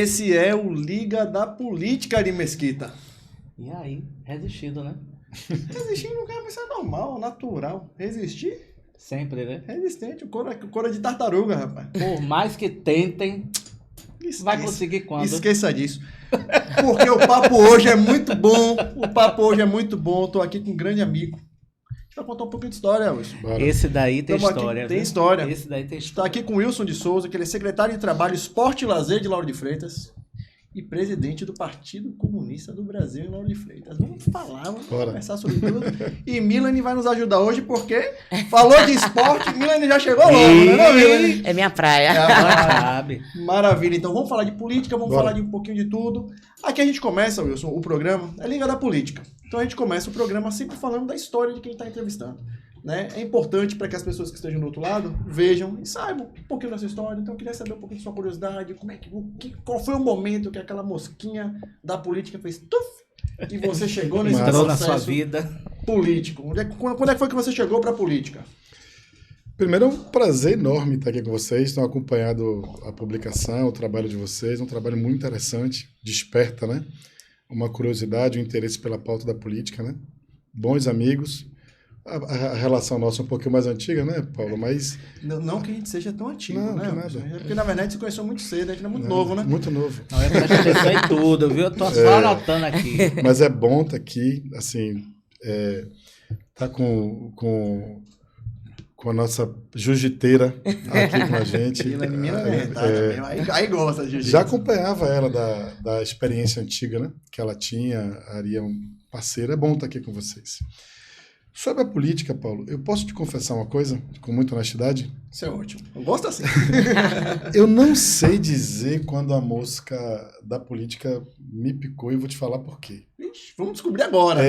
esse é o Liga da Política de Mesquita. E aí, resistindo, né? Resistir não quer pensar normal, natural. Resistir? Sempre, né? Resistente, o couro é de tartaruga, rapaz. Por mais que tentem, vai conseguir quando? Esqueça disso. Porque o papo hoje é muito bom. Tô aqui com um grande amigo. A gente vai contar um pouquinho de história, Wilson. Esse daí tem história. Tem história. Esse daí tem Está aqui com o Wilson de Souza, que ele é secretário de Trabalho, Esporte e Lazer de Lauro de Freitas e presidente do Partido Comunista do Brasil em Lauro de Freitas. Vamos conversar sobre tudo. E Milane vai nos ajudar hoje porque falou de esporte, Milane já chegou logo, né, Milane? É minha praia. sabe. Maravilha. Então vamos falar de política, vamos falar de um pouquinho de tudo. Aqui a gente começa, Wilson, o programa é Liga da Política. Então a gente começa o programa sempre falando da história de quem está entrevistando. Né? É importante para que as pessoas que estejam do outro lado vejam e saibam um pouquinho dessa história. Então eu queria saber um pouquinho de sua curiosidade, qual foi o momento que aquela mosquinha da política fez tuf, e você chegou nesse Entrou processo na sua vida político. Quando é que foi que você chegou para a política? Primeiro, é um prazer enorme estar aqui com vocês. Tenho acompanhado a publicação, o trabalho de vocês. Um trabalho muito interessante, desperta, né? Uma curiosidade, um interesse pela pauta da política, né? Bons amigos. A relação nossa é um pouquinho mais antiga, né, Paulo? Mas... Não que a gente seja tão antigo, não, né? Que nada. É porque, na verdade, você conheceu muito cedo, a gente não é muito novo, né? Muito novo. Não, eu prestei atenção em tudo, viu? Eu tô só anotando aqui. Mas é bom estar aqui, assim, tá com a nossa jiu-jiteira aqui com a gente. Aí gosta de jiu-jitsu. Já acompanhava ela da experiência antiga, né? Que ela tinha, a Ari é um parceiro. É bom estar aqui com vocês. Sobre a política, Paulo, eu posso te confessar uma coisa, com muita honestidade? Isso é ótimo. Eu gosto assim. Eu não sei dizer quando a mosca da política me picou e vou te falar por quê. Ixi, vamos descobrir agora.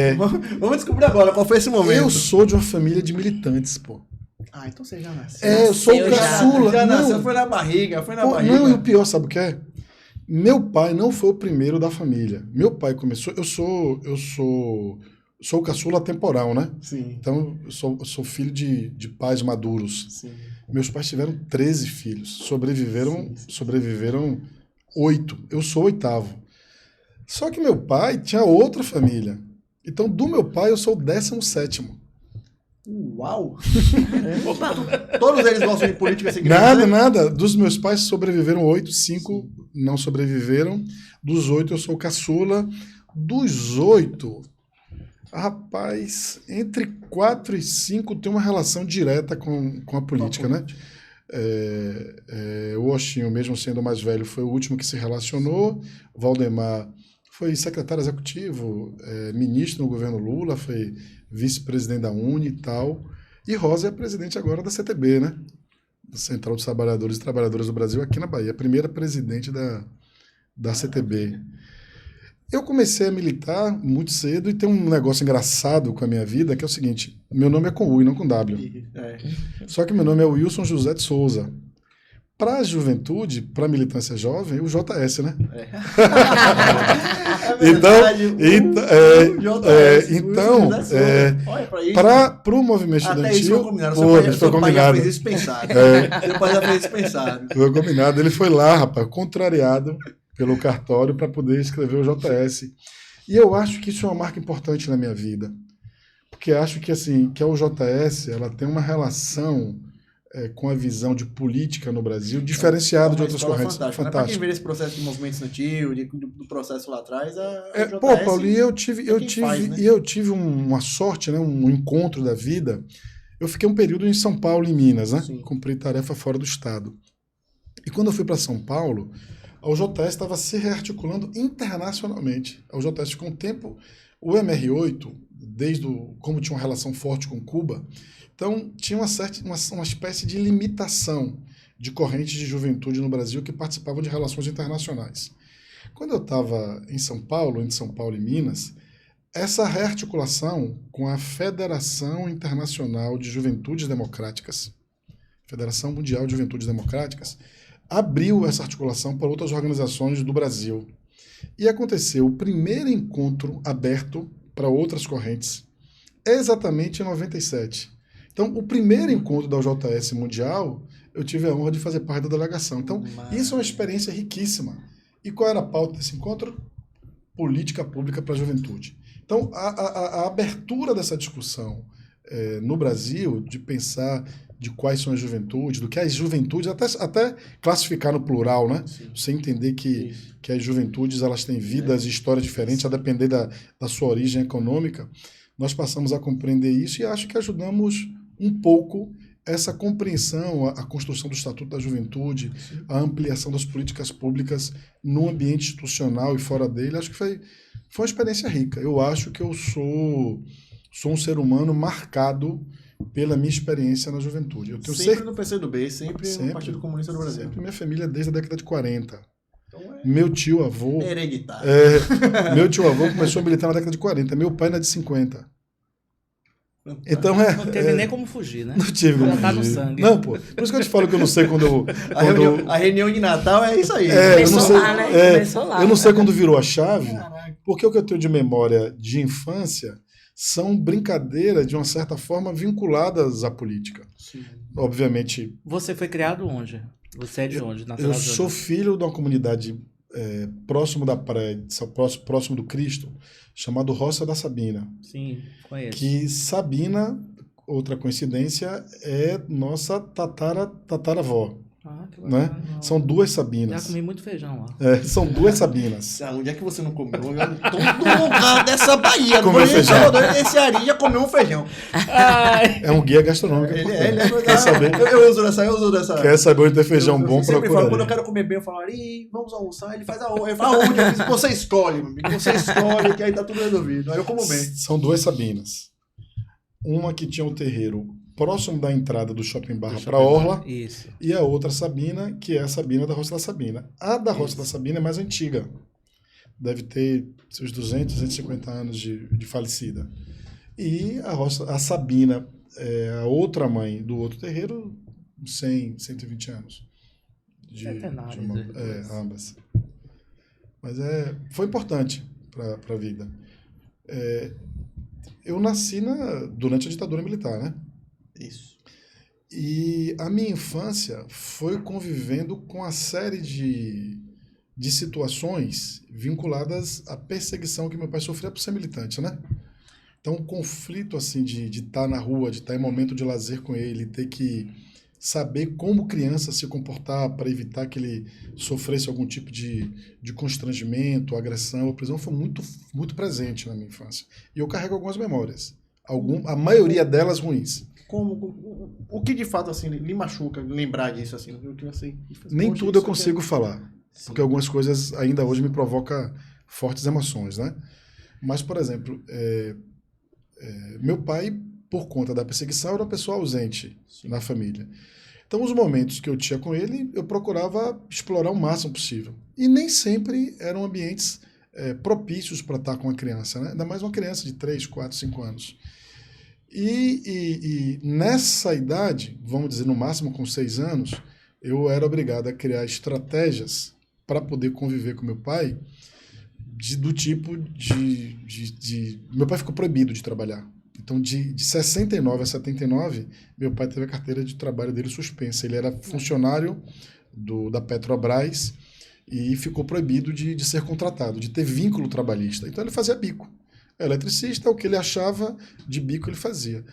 Vamos descobrir agora qual foi esse momento. Eu sou de uma família de militantes, pô. Ah, então você já nasceu. Eu sou o caçula. Já nasceu, foi na barriga, Não, e o pior, sabe o que é? Meu pai não foi o primeiro da família. Meu pai começou... Eu sou o caçula temporal, né? Sim. Então, eu sou filho de pais maduros. Sim. Meus pais tiveram 13 filhos. Sobreviveram 8. Eu sou o 8º. Só que meu pai tinha outra família. Então, do meu pai, eu sou o 17º. Uau! Todos eles gostam de política secreta? Nada. Dos meus pais sobreviveram 8, 5 não sobreviveram. Dos 8, eu sou o caçula. Dos 8... Rapaz, entre 4 e 5 tem uma relação direta com a política, né? O Oshinho, mesmo sendo o mais velho, foi o último que se relacionou. Valdemar foi secretário executivo, ministro no governo Lula, foi vice-presidente da UNE e tal. E Rosa é presidente agora da CTB, né? Central dos Trabalhadores e Trabalhadoras do Brasil, aqui na Bahia. A primeira presidente da CTB. Eu comecei a militar muito cedo e tem um negócio engraçado com a minha vida, que é o seguinte, meu nome é com U e não com W. Só que meu nome é Wilson José de Souza. Para a juventude, para a militância jovem, o JS, né? Então, para o movimento estudantil... Foi combinado. Seu pai já fez dispensado. Foi combinado. Ele foi lá, rapaz, contrariado pelo cartório para poder escrever o JS. E eu acho que isso é uma marca importante na minha vida. Porque acho que, assim, que a UJS ela tem uma relação com a visão de política no Brasil diferenciada de outras correntes. Fantástica. Para quem vê esse processo de movimento estudantil, do processo lá atrás, a UJS... Pô, Paulo, e eu tive uma sorte, né, um encontro da vida. Eu fiquei um período em São Paulo, em Minas, né? Cumpri tarefa fora do estado. E quando eu fui para São Paulo, a UJS estava se rearticulando internacionalmente. A UJS ficou um tempo... O MR8, como tinha uma relação forte com Cuba, então tinha uma espécie de limitação de correntes de juventude no Brasil que participavam de relações internacionais. Quando eu estava em São Paulo, entre São Paulo e Minas, essa rearticulação com a Federação Internacional de Juventudes Democráticas, Federação Mundial de Juventudes Democráticas, abriu essa articulação para outras organizações do Brasil. E aconteceu o primeiro encontro aberto para outras correntes, exatamente em 97. Então, o primeiro encontro da UJS Mundial, eu tive a honra de fazer parte da delegação. Então, isso é uma experiência riquíssima. E qual era a pauta desse encontro? Política pública para a juventude. Então, a abertura dessa discussão no Brasil, de pensar de quais são as juventudes, do que as juventudes, até classificar no plural, né? Sim. Você entender que as juventudes elas têm vidas e histórias diferentes, a depender da sua origem econômica. Nós passamos a compreender isso e acho que ajudamos um pouco essa compreensão, a construção do Estatuto da Juventude, a ampliação das políticas públicas no ambiente institucional e fora dele. Acho que foi uma experiência rica. Eu acho que eu sou um ser humano marcado pela minha experiência na juventude. Eu tenho sempre no PCdoB, sempre no Partido Comunista do Brasil. Sempre minha família desde a década de 40. Então meu tio-avô... hereditário. Meu tio-avô começou a militar na década de 40. Meu pai na de 50. Então não teve nem como fugir, né? Não tive como fugir. Tá no sangue. Não, pô. Por isso que eu te falo que eu não sei quando... A reunião de Natal é isso aí. Eu não sei quando virou a chave, porque o que eu tenho de memória de infância são brincadeiras, de uma certa forma, vinculadas à política. Sim. Obviamente... Você foi criado onde? Você é de onde? Eu sou filho de uma comunidade próximo da praia, próximo do Cristo, chamado Roça da Sabina. Sim, conheço. Que Sabina, outra coincidência, é nossa tataravó. Ah, que bacana. Né? São duas Sabinas. Já comi muito feijão lá. São duas Sabinas. Onde é que você não comeu? Todo lugar dessa Bahia. Comeu feijão. Esse Ari já comeu um feijão. É um guia gastronômico. Quer saber? Eu uso dessa. Quer saber onde tem feijão bom, procura. Quando eu quero comer bem, eu falo, Ari, vamos almoçar. Ele faz aonde? Eu falo, aonde? Você escolhe, meu amigo. Você escolhe, que aí tá tudo resolvido. Aí eu como bem. São duas Sabinas. Uma que tinha um terreiro próximo da entrada do Shopping Barra para Orla, isso. E a outra Sabina, que é a Sabina da Roça da Sabina. A da Roça da Sabina é mais antiga. Deve ter seus 200, 250 anos de falecida. E a Sabina, a outra mãe do outro terreiro, 100, 120 anos. Ambas. Mas foi importante para a vida. Eu nasci durante a ditadura militar, né? Isso. E a minha infância foi convivendo com a série de situações vinculadas à perseguição que meu pai sofria por ser militante, né? Então, um conflito assim de estar na rua, de estar em momento de lazer com ele, ter que saber como criança se comportar para evitar que ele sofresse algum tipo de constrangimento, agressão, ou prisão, foi muito, muito presente na minha infância. E eu carrego algumas memórias, a maioria delas ruins. O que de fato assim lhe machuca lembrar disso assim? Nem tudo eu consigo falar, sim, porque algumas coisas ainda hoje me provocam fortes emoções, né? Mas, por exemplo, meu pai, por conta da perseguição, era uma pessoa ausente, sim, na família. Então, os momentos que eu tinha com ele, eu procurava explorar o máximo possível. E nem sempre eram ambientes propícios para estar com a criança, né? Ainda mais uma criança de 3, 4, 5 anos. E nessa idade, vamos dizer, no máximo com 6 anos, eu era obrigado a criar estratégias para poder conviver com meu pai, do tipo meu pai ficou proibido de trabalhar. Então, de 69 a 79, meu pai teve a carteira de trabalho dele suspensa. Ele era funcionário da Petrobras e ficou proibido de ser contratado, de ter vínculo trabalhista. Então, ele fazia bico. Eletricista, o que ele achava de bico ele fazia.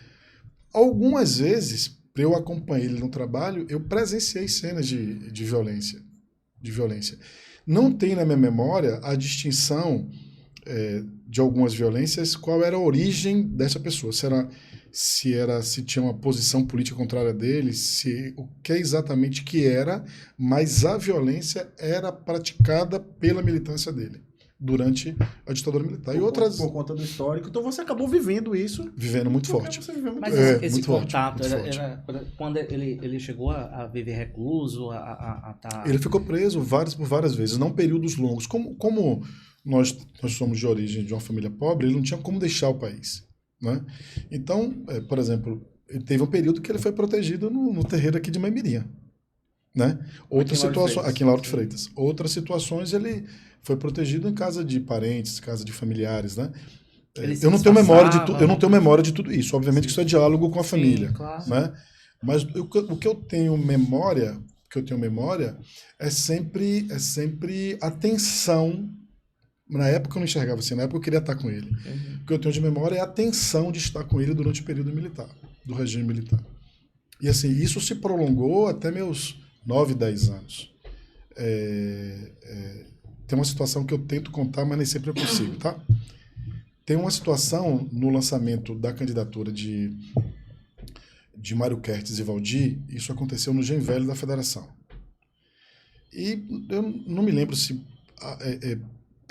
Algumas vezes, para eu acompanhar ele no trabalho, eu presenciei cenas de violência. Não tem na minha memória a distinção de algumas violências, qual era a origem dessa pessoa. Se tinha uma posição política contrária dele, o que exatamente que era, mas a violência era praticada pela militância dele durante a ditadura militar. Por conta do histórico. Então você acabou vivendo isso. Vivendo muito forte. Mas esse muito contato, forte, era quando ele chegou a viver recluso, a estar... Ele ficou preso por várias vezes, não períodos longos. Como nós somos de origem de uma família pobre, ele não tinha como deixar o país, né? Então, por exemplo, ele teve um período que ele foi protegido no terreiro aqui de Maimirinha, né? Aqui em Lauro de Freitas. Outras situações ele foi protegido em casa de parentes, casa de familiares, né? Eu não tenho memória de tudo isso. Obviamente, sim, que isso é diálogo com a família, sim, claro, né? Mas o que eu tenho memória que eu tenho memória, é sempre a tensão. Na época eu não enxergava assim, na época eu queria estar com ele. O que eu tenho de memória é a tensão de estar com ele durante o período militar, do regime militar. E assim, isso se prolongou até meus 9, 10 anos. Tem uma situação que eu tento contar, mas nem sempre eu consigo, tá? Tem uma situação no lançamento da candidatura de Mário Kertes e Valdir, isso aconteceu no Gen Velho da Federação. E eu não me lembro se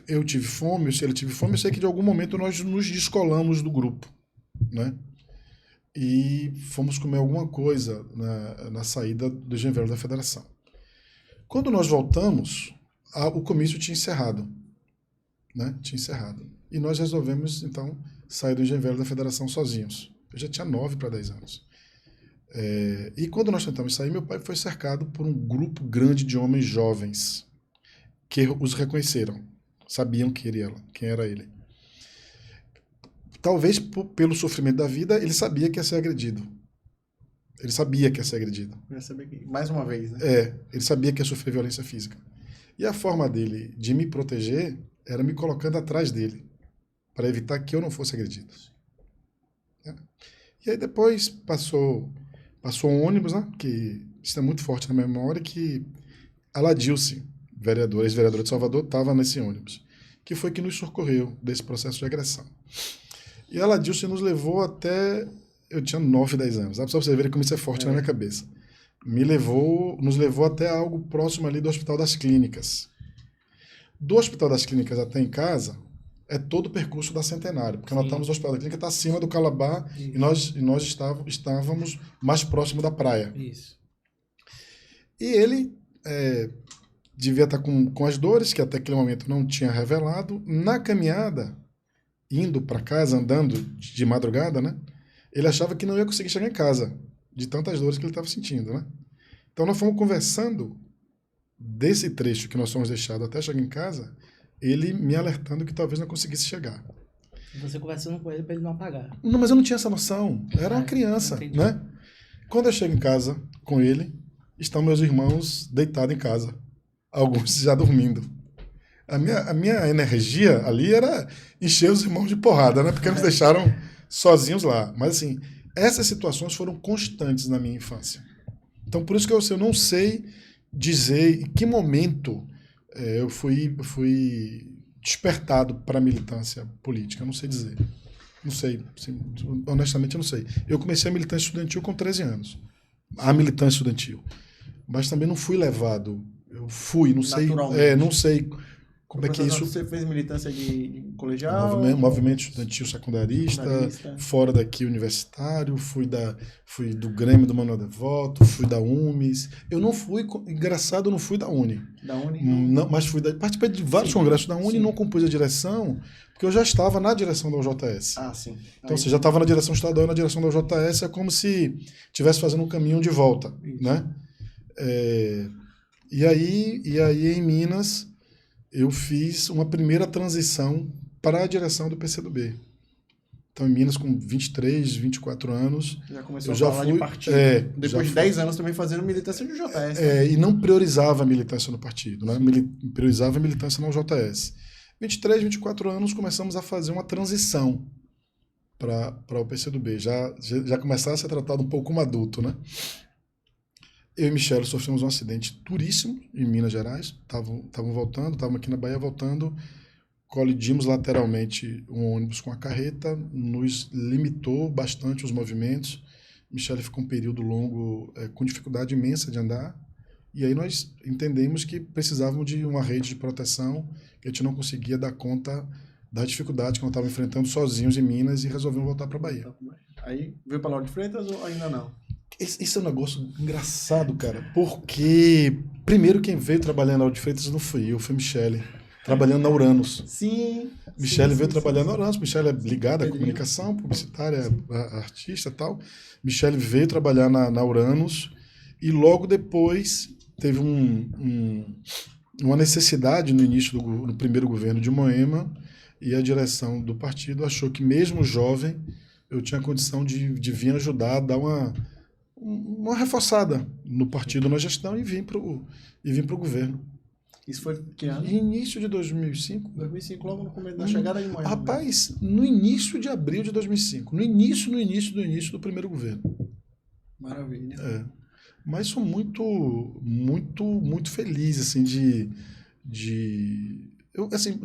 eu tive fome ou se ele teve fome, eu sei que de algum momento nós nos descolamos do grupo, né? E fomos comer alguma coisa na saída do Gen Velho da Federação. Quando nós voltamos, o comício tinha encerrado, né? Tinha encerrado. E nós resolvemos, então, sair do Gen Velho da Federação sozinhos. Eu já tinha 9 para 10 anos. E quando nós tentamos sair, meu pai foi cercado por um grupo grande de homens jovens que os reconheceram, sabiam quem era ele. Talvez pelo sofrimento da vida, ele sabia que ia ser agredido. Ele sabia que ia ser agredido. Mais uma vez, né? Ele sabia que ia sofrer violência física. E a forma dele de me proteger era me colocando atrás dele, para evitar que eu não fosse agredido. E aí depois passou um ônibus, né, que isso é muito forte na minha memória, que a Ladilce, ex-vereadora de Salvador, estava nesse ônibus, que foi que nos socorreu desse processo de agressão. E a Ladilce nos levou até... Eu tinha 9, 10 anos, sabe? Só pra você ver como isso é forte na minha cabeça. Nos levou até algo próximo ali do Hospital das Clínicas. Do Hospital das Clínicas até em casa é todo o percurso da Centenário, porque nós estamos no Hospital da Clínica, está acima do Calabar, e nós estávamos mais próximo da praia. Isso. E ele devia estar com as dores, que até aquele momento não tinha revelado. Na caminhada, indo para casa, andando de madrugada, né? Ele achava que não ia conseguir chegar em casa, de tantas dores que ele estava sentindo, né? Então nós fomos conversando desse trecho que nós fomos deixados até chegar em casa, ele me alertando que talvez não conseguisse chegar. Você conversando com ele para ele não apagar. Não, mas eu não tinha essa noção. Eu era uma criança, né? Quando eu chego em casa com ele, estão meus irmãos deitados em casa. Alguns já dormindo. A minha energia ali era encher os irmãos de porrada, né? Porque eles deixaram sozinhos lá. Mas assim, essas situações foram constantes na minha infância. Então, por isso que eu não sei dizer em que momento eu fui despertado para a militância política. Eu não sei dizer. Não sei. Assim, honestamente, eu não sei. Eu comecei a militância estudantil com 13 anos. A militância estudantil. Mas também não fui levado. Eu fui, não sei. Não sei como é que isso... Você fez militância de colegial? Movimento estudantil secundarista, fora daqui universitário, fui do Grêmio do Manuel Devoto, fui da UMES. Eu não fui, engraçado, eu não fui da Uni. Da Uni? Não, mas participei de vários congressos da Uni, não compus a direção, porque eu já estava na direção da UJS. Ah, sim. Então, você já estava na direção estadual e na direção da UJS, é como se estivesse fazendo um caminho de volta, né? E aí, em Minas, eu fiz uma primeira transição para a direção do PCdoB. Então, em Minas, com 23, 24 anos... Já começou a falar de partido. Depois de 10 anos também fazendo militância no JS. E não priorizava a militância no partido, né? Priorizava a militância na UJS. 23, 24 anos, começamos a fazer uma transição para o PCdoB. Já começava a ser tratado um pouco como adulto, né? Eu e Michele sofremos um acidente duríssimo em Minas Gerais. Estávamos aqui na Bahia voltando, colidimos lateralmente um ônibus com a carreta, nos limitou bastante os movimentos. Michele ficou um período longo com dificuldade imensa de andar. E aí nós entendemos que precisávamos de uma rede de proteção, que a gente não conseguia dar conta da dificuldade que nós estávamos enfrentando sozinhos em Minas e resolvemos voltar para a Bahia. Aí veio para Lauro de Freitas ou ainda não? Isso é um negócio engraçado, cara, porque primeiro quem veio trabalhando na Lauro de Freitas não fui eu, foi Michele, trabalhando na Uranus. Sim. Michele veio trabalhando na Uranus, Michele é ligada à comunicação, publicitária, artista e tal. Michele veio trabalhar na Uranus e logo depois teve uma necessidade no início do primeiro governo de Moema e a direção do partido achou que mesmo jovem eu tinha condição de vir ajudar a dar uma reforçada no partido, na gestão, e vim para o governo. Isso foi que ano? Início de 2005. 2005, logo no começo da chegada de manhã. Rapaz, no início de abril de 2005. No início do primeiro governo. Maravilha. Mas sou muito, muito, muito feliz, assim, assim,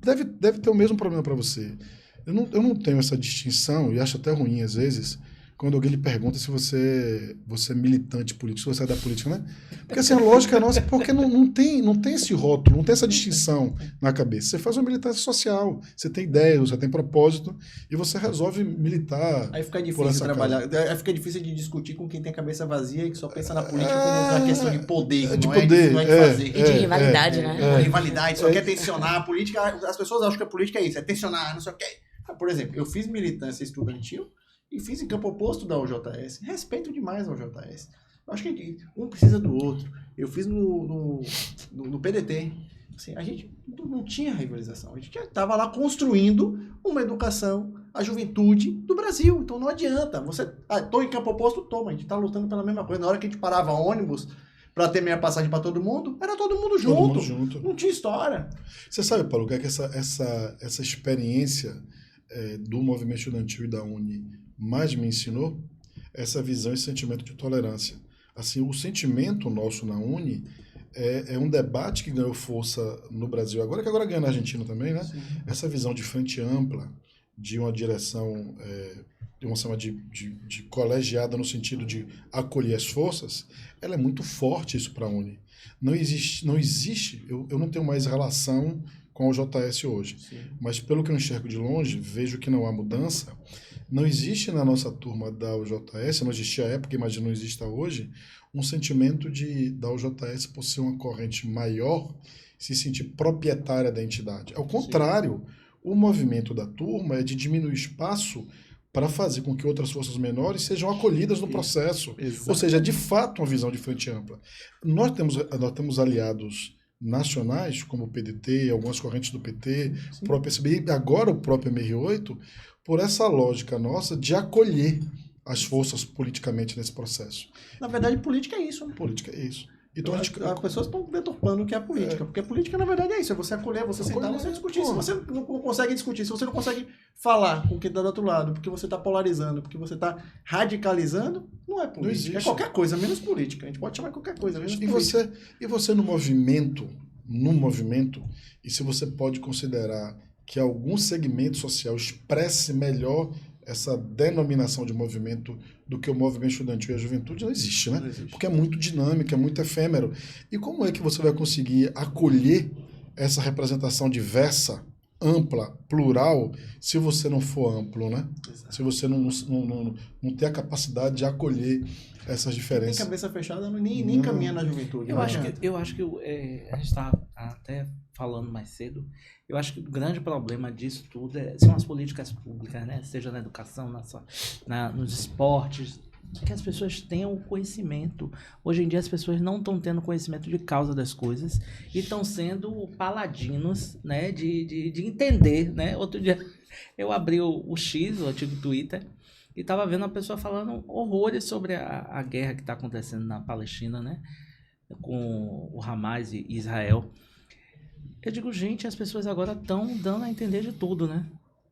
deve ter o mesmo problema para você. Eu não tenho essa distinção, e acho até ruim, às vezes, quando alguém lhe pergunta se você é militante político, se você é da política, né? Porque assim, a lógica nossa, porque não tem esse rótulo, não tem essa distinção na cabeça. Você faz uma militância social, você tem ideias, você tem propósito, e você resolve militar. Aí fica difícil trabalhar, aí fica difícil de discutir com quem tem a cabeça vazia e que só pensa na política como uma questão de poder, de poder, fazer. E de rivalidade, né? Rivalidade, só quer tensionar a política. As pessoas acham que a política é isso, é tensionar, não sei o quê. Por exemplo, eu fiz militância estudantil e fiz em campo oposto da UJS. Respeito demais a UJS. Eu acho que um precisa do outro. Eu fiz no PDT. Assim, a gente não tinha rivalização. A gente estava lá construindo uma educação, a juventude do Brasil. Então não adianta. Você, tô em campo oposto, toma. A gente está lutando pela mesma coisa. Na hora que a gente parava ônibus para ter meia passagem para todo mundo, era todo mundo junto. Não tinha história. Você sabe, Paulo, que essa experiência do movimento estudantil e da Uni mais me ensinou essa visão e sentimento de tolerância. Assim, o sentimento nosso na Uni é um debate que ganhou força no Brasil agora, que agora ganha na Argentina também, né? Sim. Essa visão de frente ampla, de uma direção, de uma forma de colegiada no sentido de acolher as forças, ela é muito forte isso para a Uni. Não existe, eu não tenho mais relação com o JS hoje. Sim. Mas pelo que eu enxergo de longe, vejo que não há mudança. Não existe na nossa turma da UJS, não existia à época, imagino não exista hoje, um sentimento da UJS por ser uma corrente maior, se sentir proprietária da entidade. Ao contrário, sim, o movimento da turma é de diminuir espaço para fazer com que outras forças menores sejam acolhidas no processo. Exato. Ou seja, é de fato uma visão de frente ampla. Nós temos aliados nacionais, como o PDT, algumas correntes do PT, sim, o próprio PSB, e agora o próprio MR8, por essa lógica nossa de acolher as forças politicamente nesse processo. Na verdade, política é isso, né? Política é isso. Então, as pessoas estão deturpando o que é a política, porque a política, na verdade, é isso, é você acolher, você sentar, você discutir. Se você não consegue discutir, se você não consegue falar com quem está do outro lado, porque você está polarizando, porque você está radicalizando, não é política. Não é qualquer coisa, menos política. A gente pode chamar qualquer coisa, menos política. E você no movimento, e se você pode considerar que algum segmento social expresse melhor essa denominação de movimento do que o movimento estudantil e a juventude, não existe, né? Não existe. Porque é muito dinâmico, é muito efêmero. E como é que você vai conseguir acolher essa representação diversa, ampla, plural, se você não for amplo, né? Exato. Se você não ter a capacidade de acolher essas diferenças. Tem cabeça fechada, nem caminha na juventude. Eu acho que a gente está até falando mais cedo, eu acho que o grande problema disso tudo são as políticas públicas, né? Seja na educação, nos esportes, que as pessoas tenham o conhecimento. Hoje em dia as pessoas não estão tendo conhecimento de causa das coisas e estão sendo paladinos, né? De entender, né? Outro dia eu abri o X, o antigo Twitter, e estava vendo uma pessoa falando horrores sobre a guerra que está acontecendo na Palestina, né? Com o Hamas e Israel. Eu digo, gente, as pessoas agora estão dando a entender de tudo, né?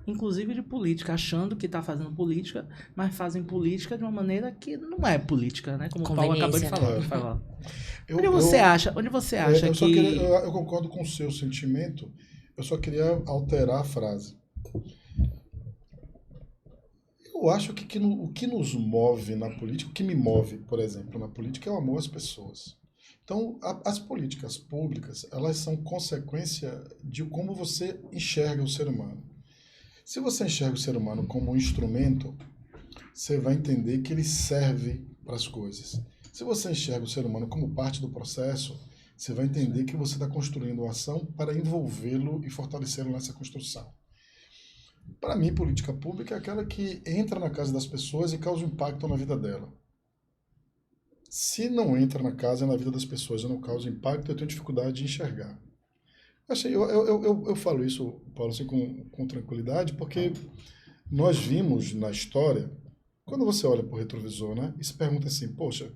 Inclusive de política, achando que está fazendo política, mas fazem política de uma maneira que não é política, né? Como o Paulo acabou de falar. Onde você acha que... Eu concordo com o seu sentimento, eu só queria alterar a frase. Eu acho que o que nos move na política, o que me move, por exemplo, na política é o amor às pessoas. Então, as políticas públicas, elas são consequência de como você enxerga o ser humano. Se você enxerga o ser humano como um instrumento, você vai entender que ele serve para as coisas. Se você enxerga o ser humano como parte do processo, você vai entender que você está construindo uma ação para envolvê-lo e fortalecê-lo nessa construção. Para mim, política pública é aquela que entra na casa das pessoas e causa impacto na vida dela. Se não entra na casa e na vida das pessoas e não causa impacto, eu tenho dificuldade de enxergar. Assim, eu falo isso, Paulo, assim, com tranquilidade, porque nós vimos na história, quando você olha para o retrovisor, né, e se pergunta assim, poxa,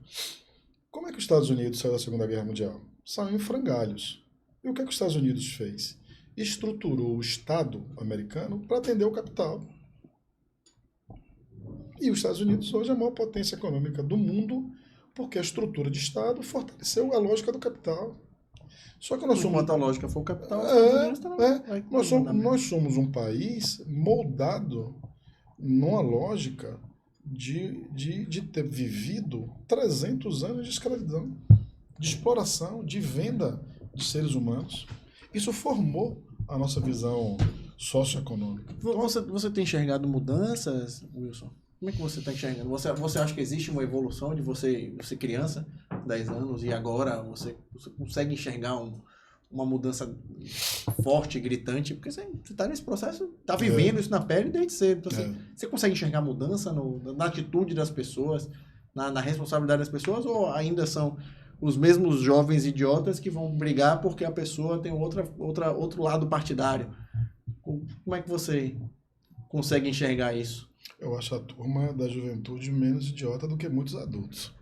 como os Estados Unidos saiu da Segunda Guerra Mundial? Saiu em frangalhos. E o que os Estados Unidos fez? Estruturou o Estado americano para atender o capital. E os Estados Unidos hoje é a maior potência econômica do mundo, porque a estrutura de Estado fortaleceu a lógica do capital. Só que nós somos... a lógica for o capital... Nós somos um país moldado numa lógica de ter vivido 300 anos de escravidão, de exploração, de venda de seres humanos. Isso formou a nossa visão socioeconômica. Você tem enxergado mudanças, Wilson? Como é que você está enxergando? Você acha que existe uma evolução de você criança, 10 anos, e agora você consegue enxergar uma mudança forte, gritante? Porque você está nesse processo, está vivendo isso na pele desde cedo. Então, você consegue enxergar mudança na atitude das pessoas, na responsabilidade das pessoas, ou ainda são os mesmos jovens idiotas que vão brigar porque a pessoa tem outro lado partidário? Como é que você consegue enxergar isso? Eu acho a turma da juventude menos idiota do que muitos adultos.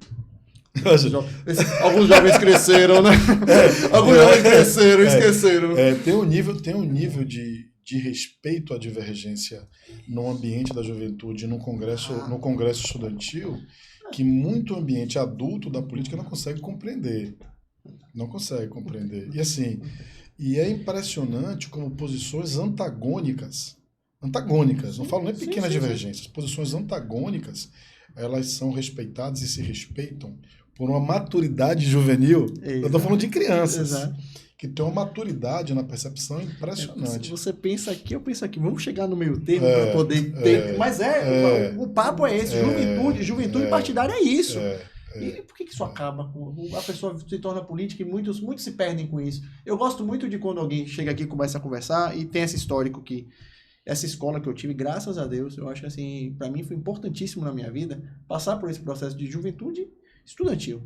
Alguns jovens cresceram, né? Alguns jovens cresceram, esqueceram. Tem um nível de respeito à divergência no ambiente da juventude, no congresso estudantil, que muito ambiente adulto da política não consegue compreender. Não consegue compreender. E é impressionante como posições antagônicas, não falo nem pequenas divergências, posições antagônicas, elas são respeitadas e se respeitam por uma maturidade juvenil. Exato. Eu estou falando de crianças. Exato. Que tem uma maturidade na percepção impressionante. Você pensa aqui, eu penso aqui. Vamos chegar no meio termo para poder ter... Mas o papo é esse. Juventude partidária é isso. E por que isso acaba? A pessoa se torna política e muitos se perdem com isso. Eu gosto muito de quando alguém chega aqui e começa a conversar e tem esse histórico que... Essa escola que eu tive, graças a Deus, eu acho que assim, para mim foi importantíssimo na minha vida passar por esse processo de juventude estudantil.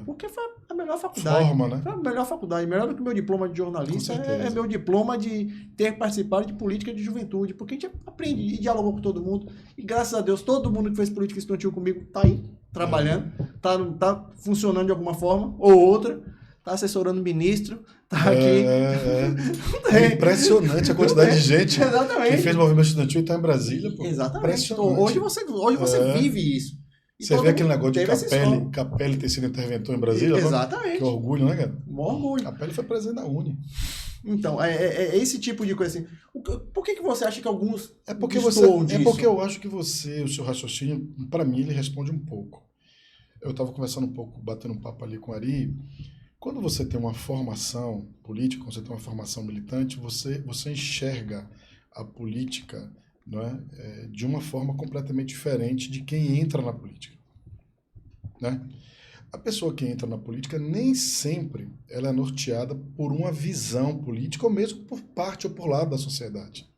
Porque foi a melhor faculdade. Forma, né? Foi a melhor faculdade. Melhor do que o meu diploma de jornalista é meu diploma de ter participado de política de juventude. Porque a gente aprende e dialogou com todo mundo. E graças a Deus, todo mundo que fez política estudantil comigo tá aí, trabalhando, tá funcionando de alguma forma ou outra. Tá assessorando o ministro, tá aqui. É impressionante a quantidade de gente que fez movimento estudantil e está em Brasília. Pô. Exatamente. Hoje você vive isso. E você vê aquele negócio de Capelli ter sido interventor em Brasília? Exatamente. Que orgulho, né, cara? Um orgulho. Capelli foi presidente da Uni. Então, é esse tipo de coisa assim. Por que você acha que alguns disso? É porque eu acho que o seu raciocínio, para mim, ele responde um pouco. Eu estava conversando um pouco, batendo um papo ali com o Ari. Quando você tem uma formação política, quando você tem uma formação militante, você enxerga a política, não é, de uma forma completamente diferente de quem entra na política. Né? A pessoa que entra na política nem sempre ela é norteada por uma visão política ou mesmo por parte ou por lado da sociedade.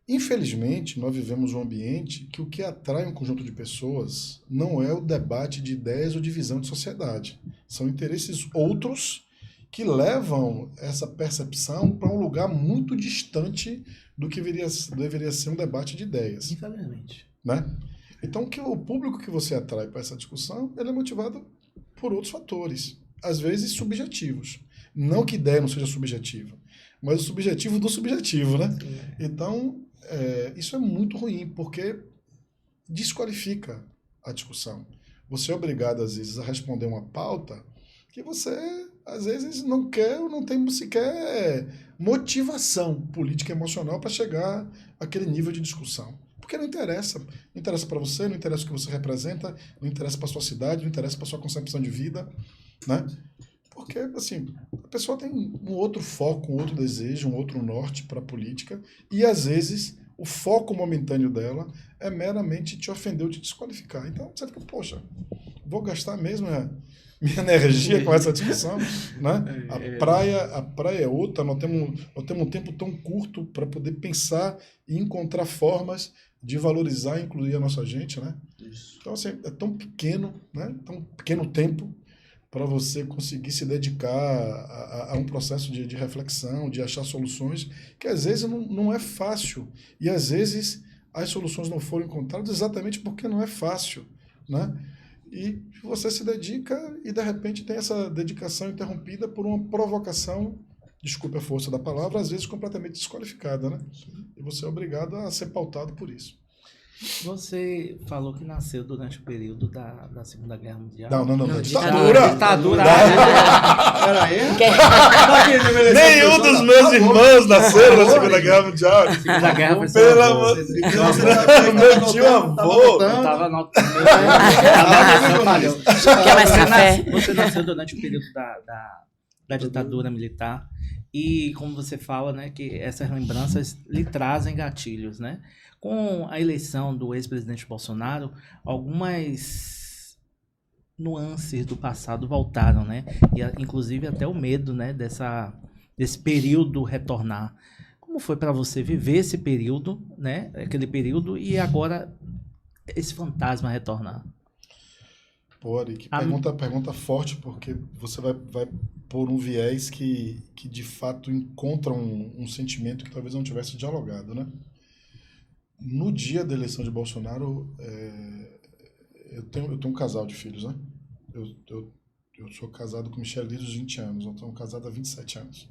Infelizmente, nós vivemos um ambiente que o que atrai um conjunto de pessoas não é o debate de ideias ou de visão de sociedade. São interesses outros que levam essa percepção para um lugar muito distante do que deveria ser um debate de ideias. Infelizmente. Né? Então, o público que você atrai para essa discussão, ele é motivado por outros fatores, às vezes subjetivos. Não que ideia não seja subjetiva, mas o subjetivo do subjetivo, né? Então, isso é muito ruim, porque desqualifica a discussão. Você é obrigado, às vezes, a responder uma pauta que você, às vezes, não quer ou não tem sequer motivação política e emocional para chegar àquele nível de discussão. Porque não interessa. Não interessa para você, não interessa o que você representa, não interessa para a sua cidade, não interessa para a sua concepção de vida, né? Porque, assim, a pessoa tem um outro foco, um outro desejo, um outro norte para a política e, às vezes, o foco momentâneo dela é meramente te ofender ou te desqualificar. Então, você fica, poxa, vou gastar mesmo minha energia com essa discussão, né? A praia é outra, nós temos um tempo tão curto para poder pensar e encontrar formas de valorizar e incluir a nossa gente, né? Isso. Então, assim, é tão pequeno, né? Tão pequeno tempo para você conseguir se dedicar a um processo de reflexão, de achar soluções, que às vezes não é fácil. E às vezes as soluções não foram encontradas exatamente porque não é fácil, né? E você se dedica e, de repente, tem essa dedicação interrompida por uma provocação, desculpe a força da palavra, às vezes completamente desqualificada, né? E você é obrigado a ser pautado por isso. Você falou que nasceu durante o período da Segunda Guerra Mundial. Não. Ditadura! Peraí. Nenhum dos meus irmãos nasceram na Segunda Guerra Mundial. Segunda Guerra foi Pelo amor de Deus, meu tio-avô. Tava anotando. Quer mais café? Você nasceu durante o período da ditadura militar. E como você fala, né, que essas lembranças lhe trazem gatilhos, né? Com a eleição do ex-presidente Bolsonaro, algumas nuances do passado voltaram, né? E inclusive até o medo, né, desse período retornar. Como foi para você viver esse período, né? Aquele período e agora esse fantasma retornar? Pô, Ari, que pergunta forte, porque você vai pôr um viés que de fato encontra um sentimento que talvez não tivesse dialogado, né? No dia da eleição de Bolsonaro, eu tenho um casal de filhos, né? Eu sou casado com Michelle desde os 20 anos, nós estamos casados há 27 anos.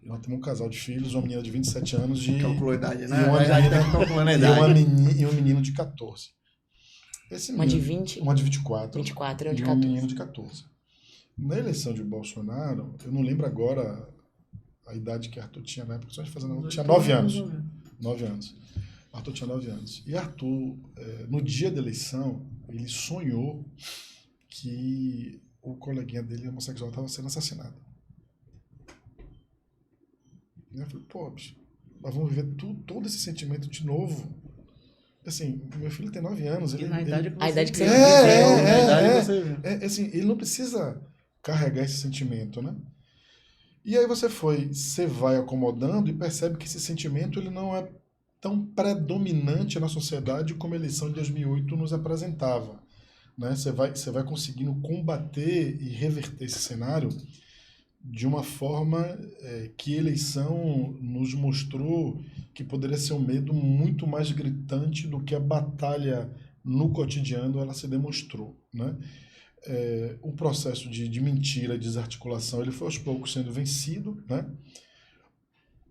E nós temos um casal de filhos, uma menina de 27 anos Calculou a idade, né? E um menino de 14. Uma de 20? Uma de 24. 24 e um menino de 14. Na eleição de Bolsonaro, eu não lembro agora a idade que Arthur tinha na época, tinha 9 anos. 9 anos. Arthur tinha 9 anos. E Arthur, no dia da eleição, ele sonhou que o coleguinha dele, homossexual, estava sendo assassinado. E eu falei, pô, bicho, nós vamos viver todo esse sentimento de novo. Assim, meu filho tem 9 anos. A idade que você viveu. Assim, ele não precisa carregar esse sentimento, né? E aí você vai acomodando e percebe que esse sentimento ele não é tão predominante na sociedade como a eleição de 2008 nos apresentava, né? Você vai conseguindo combater e reverter esse cenário de uma forma que a eleição nos mostrou que poderia ser um medo muito mais gritante do que a batalha no cotidiano ela se demonstrou, né? O processo de mentira, desarticulação, ele foi aos poucos sendo vencido, né?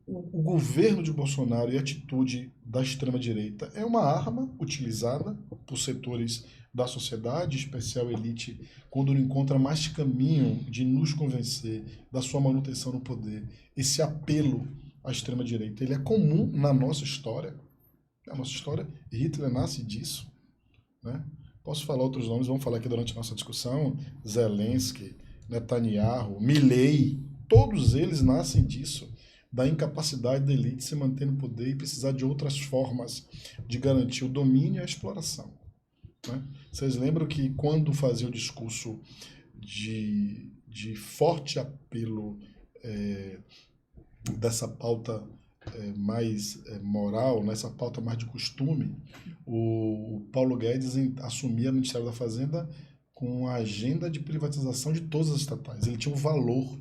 O governo de Bolsonaro e a atitude da extrema-direita é uma arma utilizada por setores da sociedade, especial elite, quando não encontra mais caminho de nos convencer da sua manutenção no poder. Esse apelo à extrema-direita, ele é comum na nossa história. Na nossa história, Hitler nasce disso, né? Posso falar outros nomes, vamos falar aqui durante a nossa discussão, Zelensky, Netanyahu, Milei, todos eles nascem disso, da incapacidade da elite se manter no poder e precisar de outras formas de garantir o domínio e a exploração, né? Vocês lembram que quando fazia o discurso de forte apelo dessa pauta mais moral, nessa pauta mais de costume, o Paulo Guedes assumia o Ministério da Fazenda com a agenda de privatização de todas as estatais. Ele tinha um valor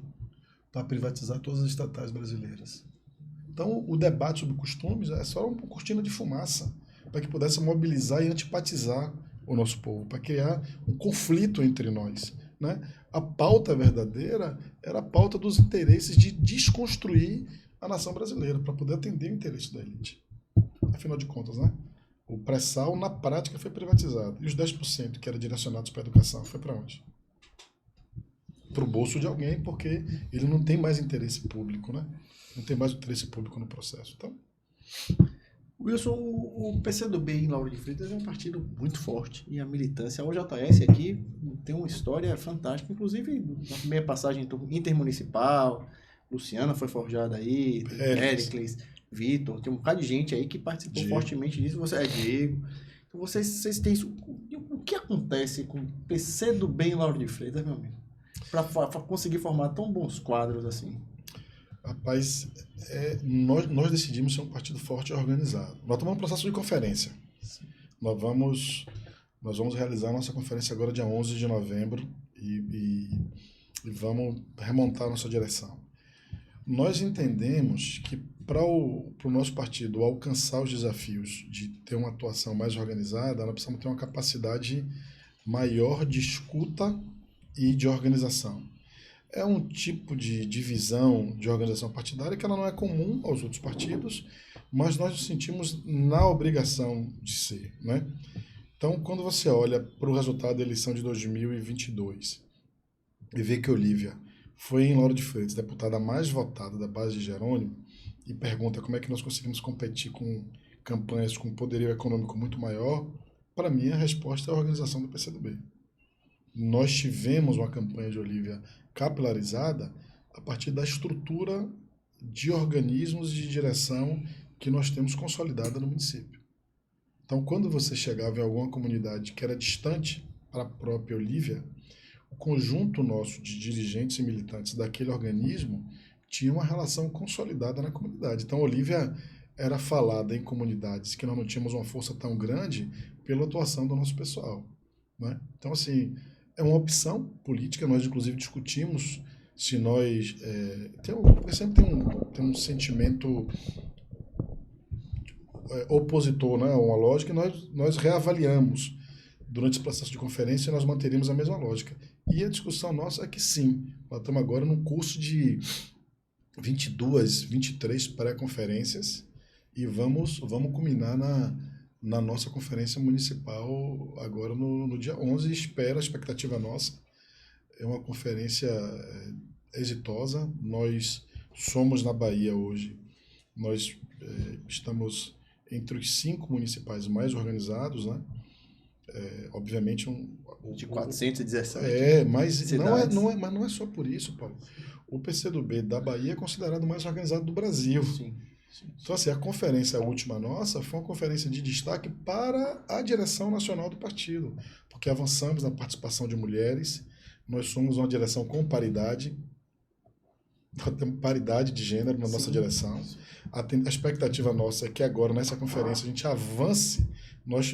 para privatizar todas as estatais brasileiras. Então, o debate sobre costumes é só uma cortina de fumaça para que pudesse mobilizar e antipatizar o nosso povo, para criar um conflito entre nós, né? A pauta verdadeira era a pauta dos interesses de desconstruir a nação brasileira, para poder atender o interesse da elite. Afinal de contas, né? O pré-sal, na prática, foi privatizado. E os 10% que eram direcionados para a educação, foi para onde? Para o bolso de alguém, porque ele não tem mais interesse público, né? Não tem mais interesse público no processo. Então, Wilson, o PCdoB em Lauro de Freitas é um partido muito forte e a militância, a OJS aqui tem uma história fantástica, inclusive na primeira passagem intermunicipal, Luciana foi forjada aí, Péricles, Vitor, tem um bocado de gente aí que participou fortemente disso, Diego. Então vocês têm isso. O que acontece com o PCdoB em Lauro de Freitas, meu amigo? Para conseguir formar tão bons quadros assim? Rapaz, nós decidimos ser um partido forte e organizado. Nós estamos no processo de conferência. Nós vamos realizar a nossa conferência agora dia 11 de novembro e vamos remontar a nossa direção. Nós entendemos que para o nosso partido alcançar os desafios de ter uma atuação mais organizada, nós precisamos ter uma capacidade maior de escuta e de organização. É um tipo de divisão de organização partidária que ela não é comum aos outros partidos, mas nós nos sentimos na obrigação de ser, né? Então, quando você olha para o resultado da eleição de 2022 e vê que Olívia foi em Lauro de Freitas, deputada mais votada da base de Jerônimo, e pergunta como é que nós conseguimos competir com campanhas com poderio econômico muito maior, para mim a resposta é a organização do PCdoB. Nós tivemos uma campanha de Olívia capilarizada a partir da estrutura de organismos de direção que nós temos consolidada no município. Então, quando você chegava em alguma comunidade que era distante para a própria Olívia, o conjunto nosso de dirigentes e militantes daquele organismo tinha uma relação consolidada na comunidade. Então, a Olívia era falada em comunidades que nós não tínhamos uma força tão grande pela atuação do nosso pessoal, né? Então, assim, é uma opção política. Nós, inclusive, discutimos se nós... porque sempre tem um sentimento opositor, né, a uma lógica, e nós reavaliamos durante esse processo de conferência e nós manteríamos a mesma lógica. E a discussão nossa é que sim, nós estamos agora num curso de 22, 23 pré-conferências e vamos culminar na nossa conferência municipal agora no dia 11. A expectativa nossa é uma conferência exitosa. Nós somos na Bahia hoje, nós estamos entre os 5 municipais mais organizados, né? Obviamente de 417. Mas não é só por isso, Paulo. O PCdoB da Bahia é considerado o mais organizado do Brasil. Sim. Então, assim, a conferência última nossa foi uma conferência de destaque para a direção nacional do partido, porque avançamos na participação de mulheres, nós somos uma direção com paridade, nós temos paridade de gênero na nossa direção. A expectativa nossa é que agora, nessa conferência, a gente avance, nós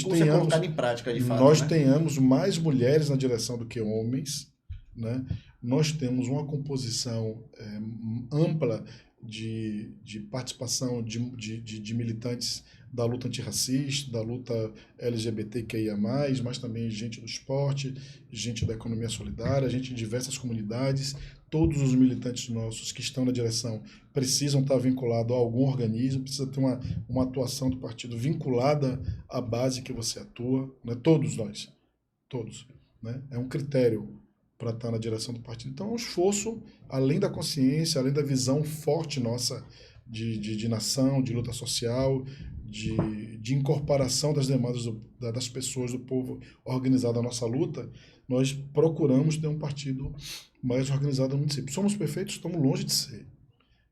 tenhamos, em prática, de fato, nós tenhamos mais mulheres na direção do que homens, né? Nós temos uma composição ampla de participação de militantes da luta antirracista, da luta LGBTQIA+, mas também gente do esporte, gente da economia solidária, gente de diversas comunidades. Todos os militantes nossos que estão na direção precisam estar vinculados a algum organismo, precisa ter uma atuação do partido vinculada à base que você atua, né? Todos nós, todos, né? É um critério para estar na direção do partido. Então é um esforço, além da consciência, além da visão forte nossa de nação, de luta social, de incorporação das demandas das pessoas, do povo organizado à nossa luta, nós procuramos ter um partido mais organizado no município. Somos perfeitos? Estamos longe de ser.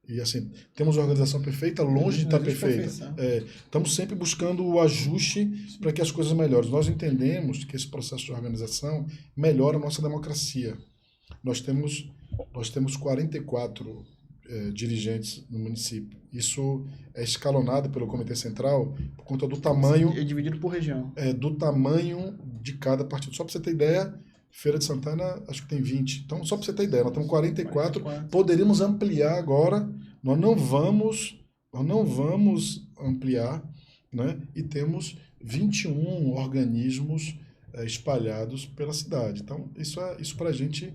E assim, temos uma organização perfeita, longe de estar perfeita. Estamos sempre buscando o ajuste para que as coisas melhorem. Nós entendemos que esse processo de organização melhora a nossa democracia. Nós temos 44 dirigentes no município. Isso é escalonado pelo Comitê Central por conta do tamanho... É dividido por região. Do tamanho de cada partido. Só para você ter ideia, Feira de Santana acho que tem 20. Então, só para você ter ideia, nós temos 44. Poderíamos ampliar agora. Nós não vamos ampliar, né? E temos 21 organismos espalhados pela cidade. Então, isso para a gente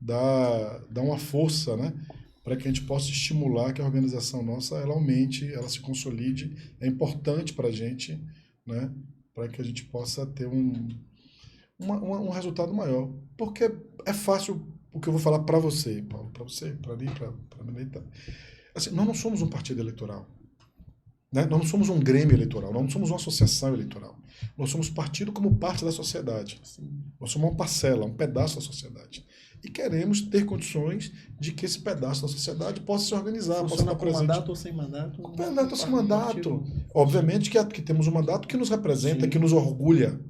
dá uma força, né? Para que a gente possa estimular que a organização nossa ela aumente, ela se consolide. É importante para a gente, né? Para que a gente possa ter um resultado maior. Porque é fácil o que eu vou falar para você, Paulo, para você, para mim, para militar. Assim, nós não somos um partido eleitoral, né? Nós não somos um grêmio eleitoral, nós não somos uma associação eleitoral. Nós somos partido como parte da sociedade. Nós somos uma parcela, um pedaço da sociedade. E queremos ter condições de que esse pedaço da sociedade possa se organizar. Funciona com mandato ou sem mandato? Com mandato ou sem mandato. Obviamente que temos um mandato que nos representa, sim, que nos orgulha.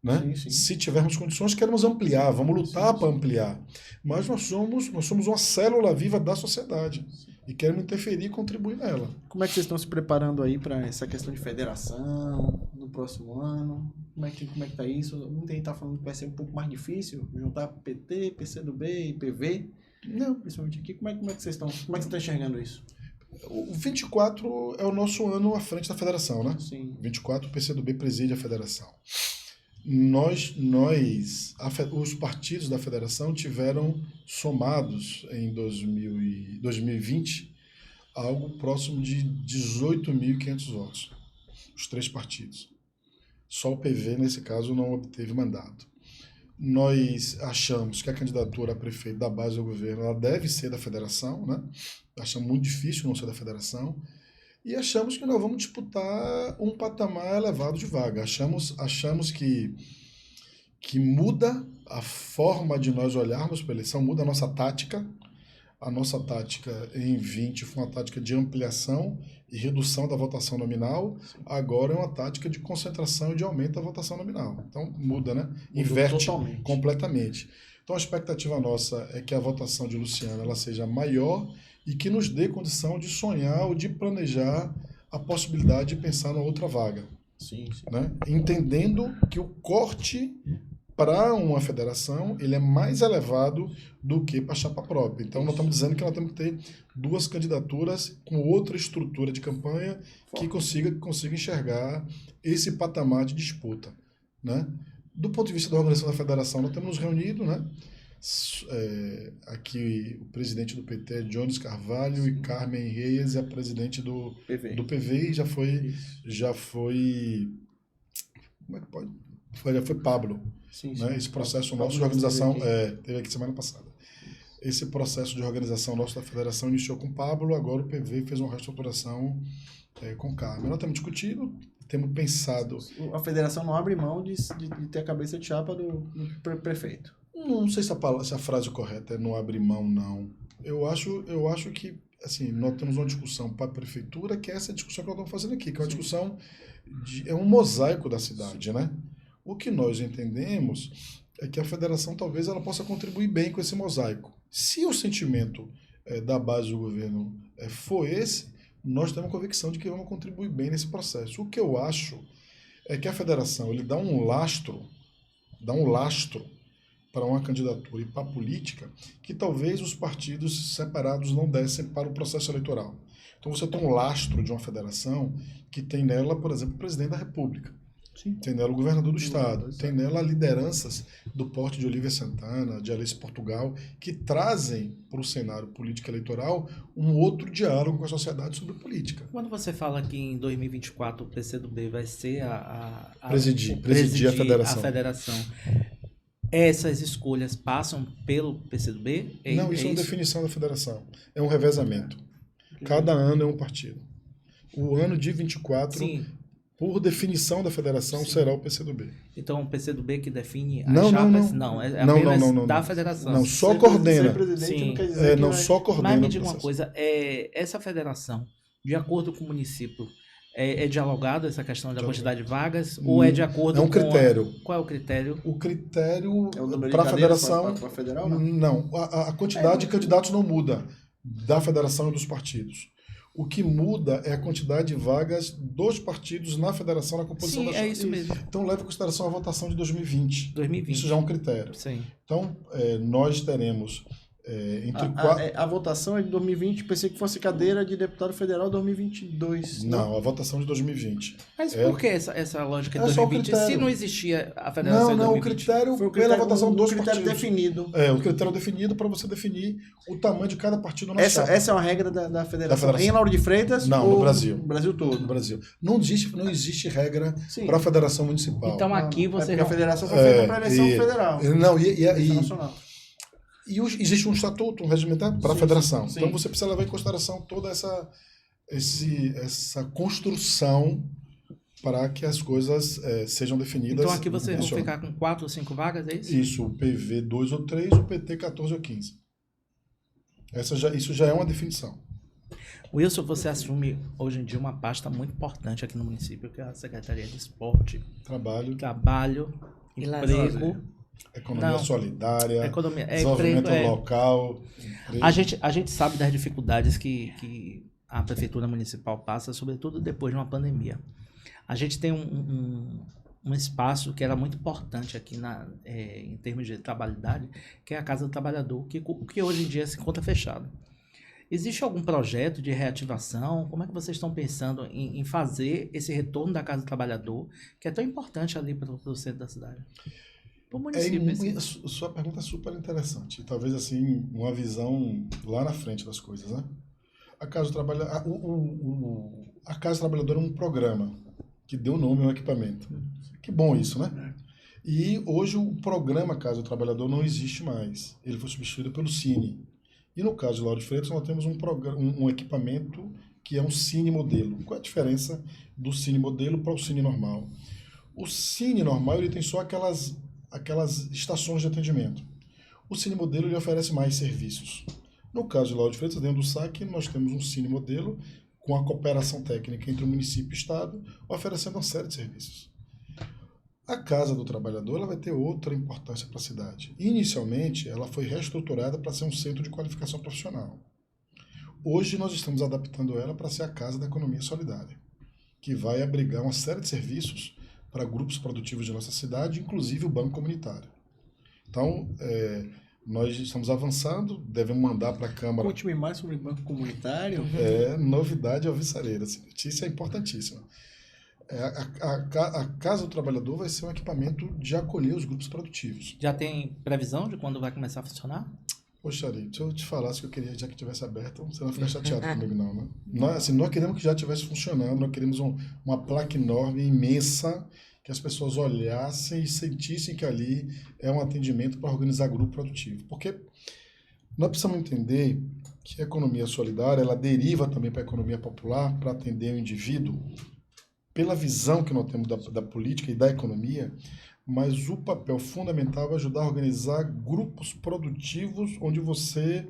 Né? Sim, sim. Se tivermos condições, queremos ampliar, vamos lutar para ampliar. Mas nós somos uma célula viva da sociedade e queremos interferir e contribuir nela. Como é que vocês estão se preparando aí para essa questão de federação no próximo ano? Como é que está isso? Muita gente está falando que vai ser um pouco mais difícil juntar PT, PCdoB e PV. Não, principalmente aqui. Como é que vocês estão enxergando isso? O 24 é o nosso ano à frente da federação, né? Sim. 24 o PCdoB preside a federação. Os partidos da federação tiveram somados em 2020 algo próximo de 18.500 votos, os 3 partidos. Só o PV, nesse caso, não obteve mandato. Nós achamos que a candidatura a prefeito da base do governo ela deve ser da federação, né? Achamos muito difícil não ser da federação. E achamos que nós vamos disputar um patamar elevado de vaga. Achamos que muda a forma de nós olharmos para a eleição, muda a nossa tática. A nossa tática em 20 foi uma tática de ampliação e redução da votação nominal. Agora é uma tática de concentração e de aumento da votação nominal. Então muda, né? Inverte completamente. Então a expectativa nossa é que a votação de Luciano ela seja maior e que nos dê condição de sonhar ou de planejar a possibilidade de pensar na outra vaga. Sim. Né? Entendendo que o corte para uma federação ele é mais elevado do que para a chapa própria. Então, nós estamos dizendo que nós temos que ter 2 candidaturas com outra estrutura de campanha que consiga enxergar esse patamar de disputa. Né? Do ponto de vista da organização da federação, nós temos nos reunido, né? Aqui o presidente do PT é Jones Carvalho e Carmen Reyes é a presidente do PV e já foi como é que pode? Já foi Pablo. Sim. Né? Esse processo nosso de organização teve aqui semana passada. Esse processo de organização nosso da federação iniciou com Pablo, agora o PV fez uma reestruturação com Carmen. Nós temos discutido, temos pensado. A federação não abre mão de ter a cabeça de chapa do prefeito. Não sei se a frase correta é não abrir mão, não. Eu acho que assim, nós temos uma discussão para a prefeitura, que é essa discussão que nós estamos fazendo aqui, que é uma discussão, é um mosaico da cidade, né? O que nós entendemos é que a federação talvez ela possa contribuir bem com esse mosaico. Se o sentimento da base do governo for esse, nós temos convicção de que vamos contribuir bem nesse processo. O que eu acho é que a federação ele dá um lastro para uma candidatura e para a política que talvez os partidos separados não dessem para o processo eleitoral. Então você tem um lastro de uma federação que tem nela, por exemplo, o presidente da República. Sim. Tem nela o governador do Estado, tem nela lideranças do porte de Olívia Santana, de Alice Portugal, que trazem para o cenário político eleitoral um outro diálogo com a sociedade sobre política. Quando você fala que em 2024 o PCdoB vai ser presidir a federação. Essas escolhas passam pelo PCdoB? Não, isso é uma definição da federação. É um revezamento. Cada ano é um partido. O ano de 24... Sim. Por definição da federação, será o PCdoB. Então, o PCdoB que define as chapas? Não, é apenas da federação. Não, só coordena. Sim. Não quer dizer só coordena. Mas me diga uma coisa, essa federação, de acordo com o município, é dialogado essa questão da quantidade de vagas? Ou é de acordo com... É um critério. Qual é o critério? O critério para a federação... Para federal, não? Não, a quantidade de candidatos não muda da federação e dos partidos. O que muda é a quantidade de vagas dos partidos na federação, na composição da chapa. Sim, é isso mesmo. Então, leva em consideração a votação de 2020. Isso já é um critério. Sim. Então, nós teremos... A votação é de 2020, pensei que fosse cadeira de deputado federal 2022. Não, a votação de 2020. Mas por que essa lógica de 2020? Se não existia a federação não, em 2020? o critério foi pela votação dos partidos. Definido. O critério definido para você definir o tamanho de cada partido na chapa. Essa é uma regra da federação. Em Lauro de Freitas? Não, no Brasil. No Brasil todo. No Brasil. Não existe regra para a federação municipal. Então aqui você... a federação foi feita para a eleição federal. Não, nacional. E existe um estatuto, um regimentar para a federação. Sim. Então você precisa levar em consideração toda essa construção para que as coisas sejam definidas. Então aqui vocês vão ficar com 4 ou 5 vagas, é isso? Isso, o PV 2 ou 3, o PT 14 ou 15. Isso já é uma definição. Wilson, você assume hoje em dia uma pasta muito importante aqui no município, que é a Secretaria de Esporte, Trabalho, emprego, economia solidária, desenvolvimento local. A gente sabe das dificuldades que a Prefeitura Municipal passa, sobretudo depois de uma pandemia. A gente tem um espaço que era muito importante aqui em termos de trabalhidade, que é a Casa do Trabalhador, que hoje em dia se encontra fechado. Existe algum projeto de reativação? Como é que vocês estão pensando em fazer esse retorno da Casa do Trabalhador, que é tão importante ali para o centro da cidade? Para o município. Sua pergunta é super interessante. Talvez, assim, uma visão lá na frente das coisas, né? A Casa do Trabalhador, a Casa do Trabalhador é um programa que deu nome ao equipamento. Que bom isso, né? E hoje o programa Casa do Trabalhador não existe mais. Ele foi substituído pelo Cine. E no caso de Lauro de Freitas, nós temos um equipamento que é um Cine modelo. Qual é a diferença do Cine modelo para o Cine normal? O Cine normal ele tem só aquelas estações de atendimento. O Cine modelo ele oferece mais serviços. No caso de Lauro de Freitas, dentro do SAC, nós temos um Cine modelo com a cooperação técnica entre o município e o Estado, oferecendo uma série de serviços. A Casa do Trabalhador ela vai ter outra importância para a cidade. Inicialmente, ela foi reestruturada para ser um centro de qualificação profissional. Hoje, nós estamos adaptando ela para ser a Casa da Economia Solidária, que vai abrigar uma série de serviços para grupos produtivos de nossa cidade, inclusive o Banco Comunitário. Então, nós estamos avançando, devemos mandar para a Câmara... Conte-me mais sobre o Banco Comunitário. Novidade alvissareira. Essa notícia é importantíssima. A Casa do Trabalhador vai ser um equipamento de acolher os grupos produtivos. Já tem previsão de quando vai começar a funcionar? Poxa, Ari, se eu te falasse que eu queria já que tivesse aberto, você não vai ficar chateado comigo não, né? Nós queremos que já estivesse funcionando, nós queremos uma placa enorme, imensa, que as pessoas olhassem e sentissem que ali é um atendimento para organizar grupo produtivo. Porque nós precisamos entender que a economia solidária, ela deriva também para a economia popular, para atender o indivíduo, pela visão que nós temos da política e da economia, mas o papel fundamental é ajudar a organizar grupos produtivos onde você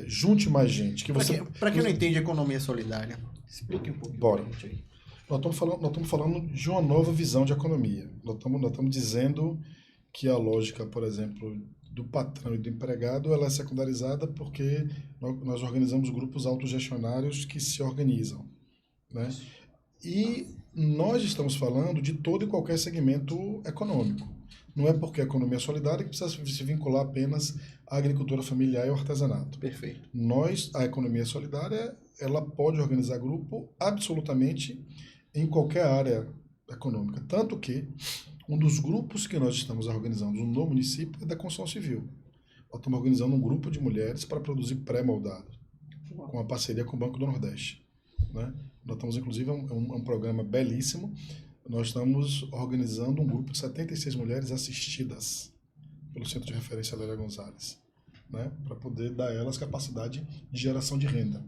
junte mais gente. Para quem não entende economia solidária, explique um pouco. Bora. Nós estamos falando de uma nova visão de economia. Nós estamos dizendo que a lógica, por exemplo, do patrão e do empregado, ela é secundarizada porque nós organizamos grupos autogestionários que se organizam, né? E nós estamos falando de todo e qualquer segmento econômico. Não é porque a economia é solidária que precisa se vincular apenas à agricultura familiar e ao artesanato. Perfeito. A economia solidária, ela pode organizar grupo absolutamente em qualquer área econômica. Tanto que um dos grupos que nós estamos organizando no município é da construção civil. Nós estamos organizando um grupo de mulheres para produzir pré-moldado, com uma parceria com o Banco do Nordeste, né? Nós estamos, inclusive, um programa belíssimo. Nós estamos organizando um grupo de 76 mulheres assistidas pelo Centro de Referência Lélia Gonzalez, né? Para poder dar a elas capacidade de geração de renda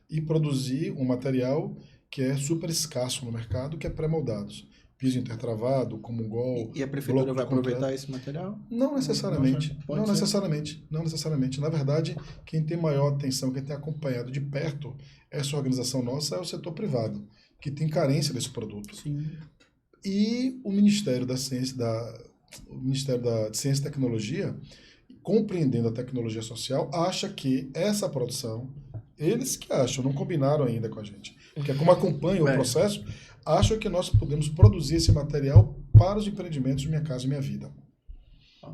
e produzir um material que é super escasso no mercado, que é pré-moldados. Piso intertravado, comungol... E a prefeitura vai aproveitar esse material? Não necessariamente. Não necessariamente. Na verdade, quem tem maior atenção, quem tem acompanhado de perto essa organização nossa é o setor privado, que tem carência desse produto. Sim. E o Ministério da Ciência e Tecnologia, compreendendo a tecnologia social, acha que essa produção, eles que acham, não combinaram ainda com a gente, porque como acompanham o processo, acham que nós podemos produzir esse material para os empreendimentos Minha Casa e Minha Vida,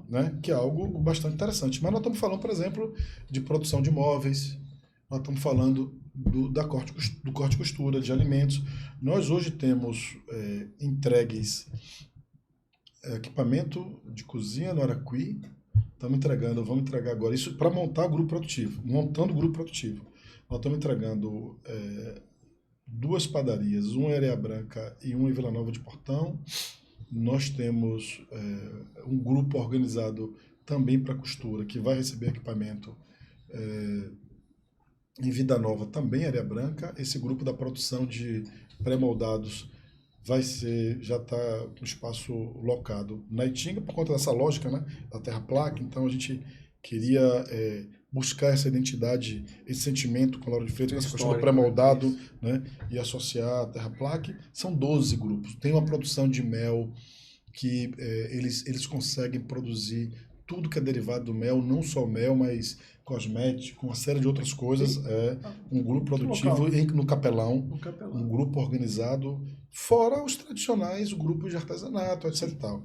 né? Que é algo bastante interessante. Mas nós estamos falando, por exemplo, de produção de móveis, nós estamos falando do corte e costura, de alimentos. Nós hoje temos entregues equipamento de cozinha no Araquí, vamos entregar agora isso para montar grupo produtivo, montando grupo produtivo. Nós estamos entregando 2 padarias, uma em Areia Branca e uma em Vila Nova de Portão. Nós temos um grupo organizado também para costura, que vai receber equipamento em Vida Nova, também em Areia Branca. Esse grupo da produção de pré-moldados já está no espaço locado na Itinga, por conta dessa lógica, né, da Terra Placa. Então a gente queria buscar essa identidade, esse sentimento com Lauro de Freitas, essa questão do pré-moldado, né, e associar a Terra Plaque. São 12 grupos. Tem uma produção de mel que eles conseguem produzir tudo que é derivado do mel, não só mel, mas cosmético, uma série de outras coisas. Um grupo produtivo no Capelão, um grupo organizado, fora os tradicionais grupos de artesanato, etc. E tal.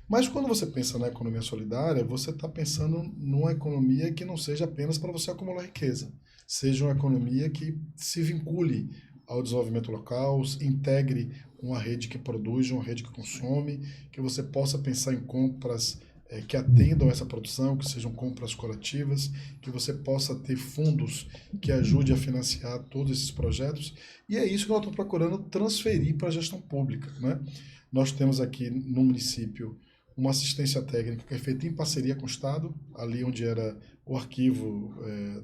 Mas quando você pensa na economia solidária, você está pensando numa economia que não seja apenas para você acumular riqueza. Seja uma economia que se vincule ao desenvolvimento local, integre uma rede que produz, uma rede que consome, que você possa pensar em compras que atendam essa produção, que sejam compras coletivas, que você possa ter fundos que ajudem a financiar todos esses projetos. E é isso que nós estamos procurando transferir para a gestão pública, né? Nós temos aqui no município uma assistência técnica que é feita em parceria com o Estado, ali onde era o arquivo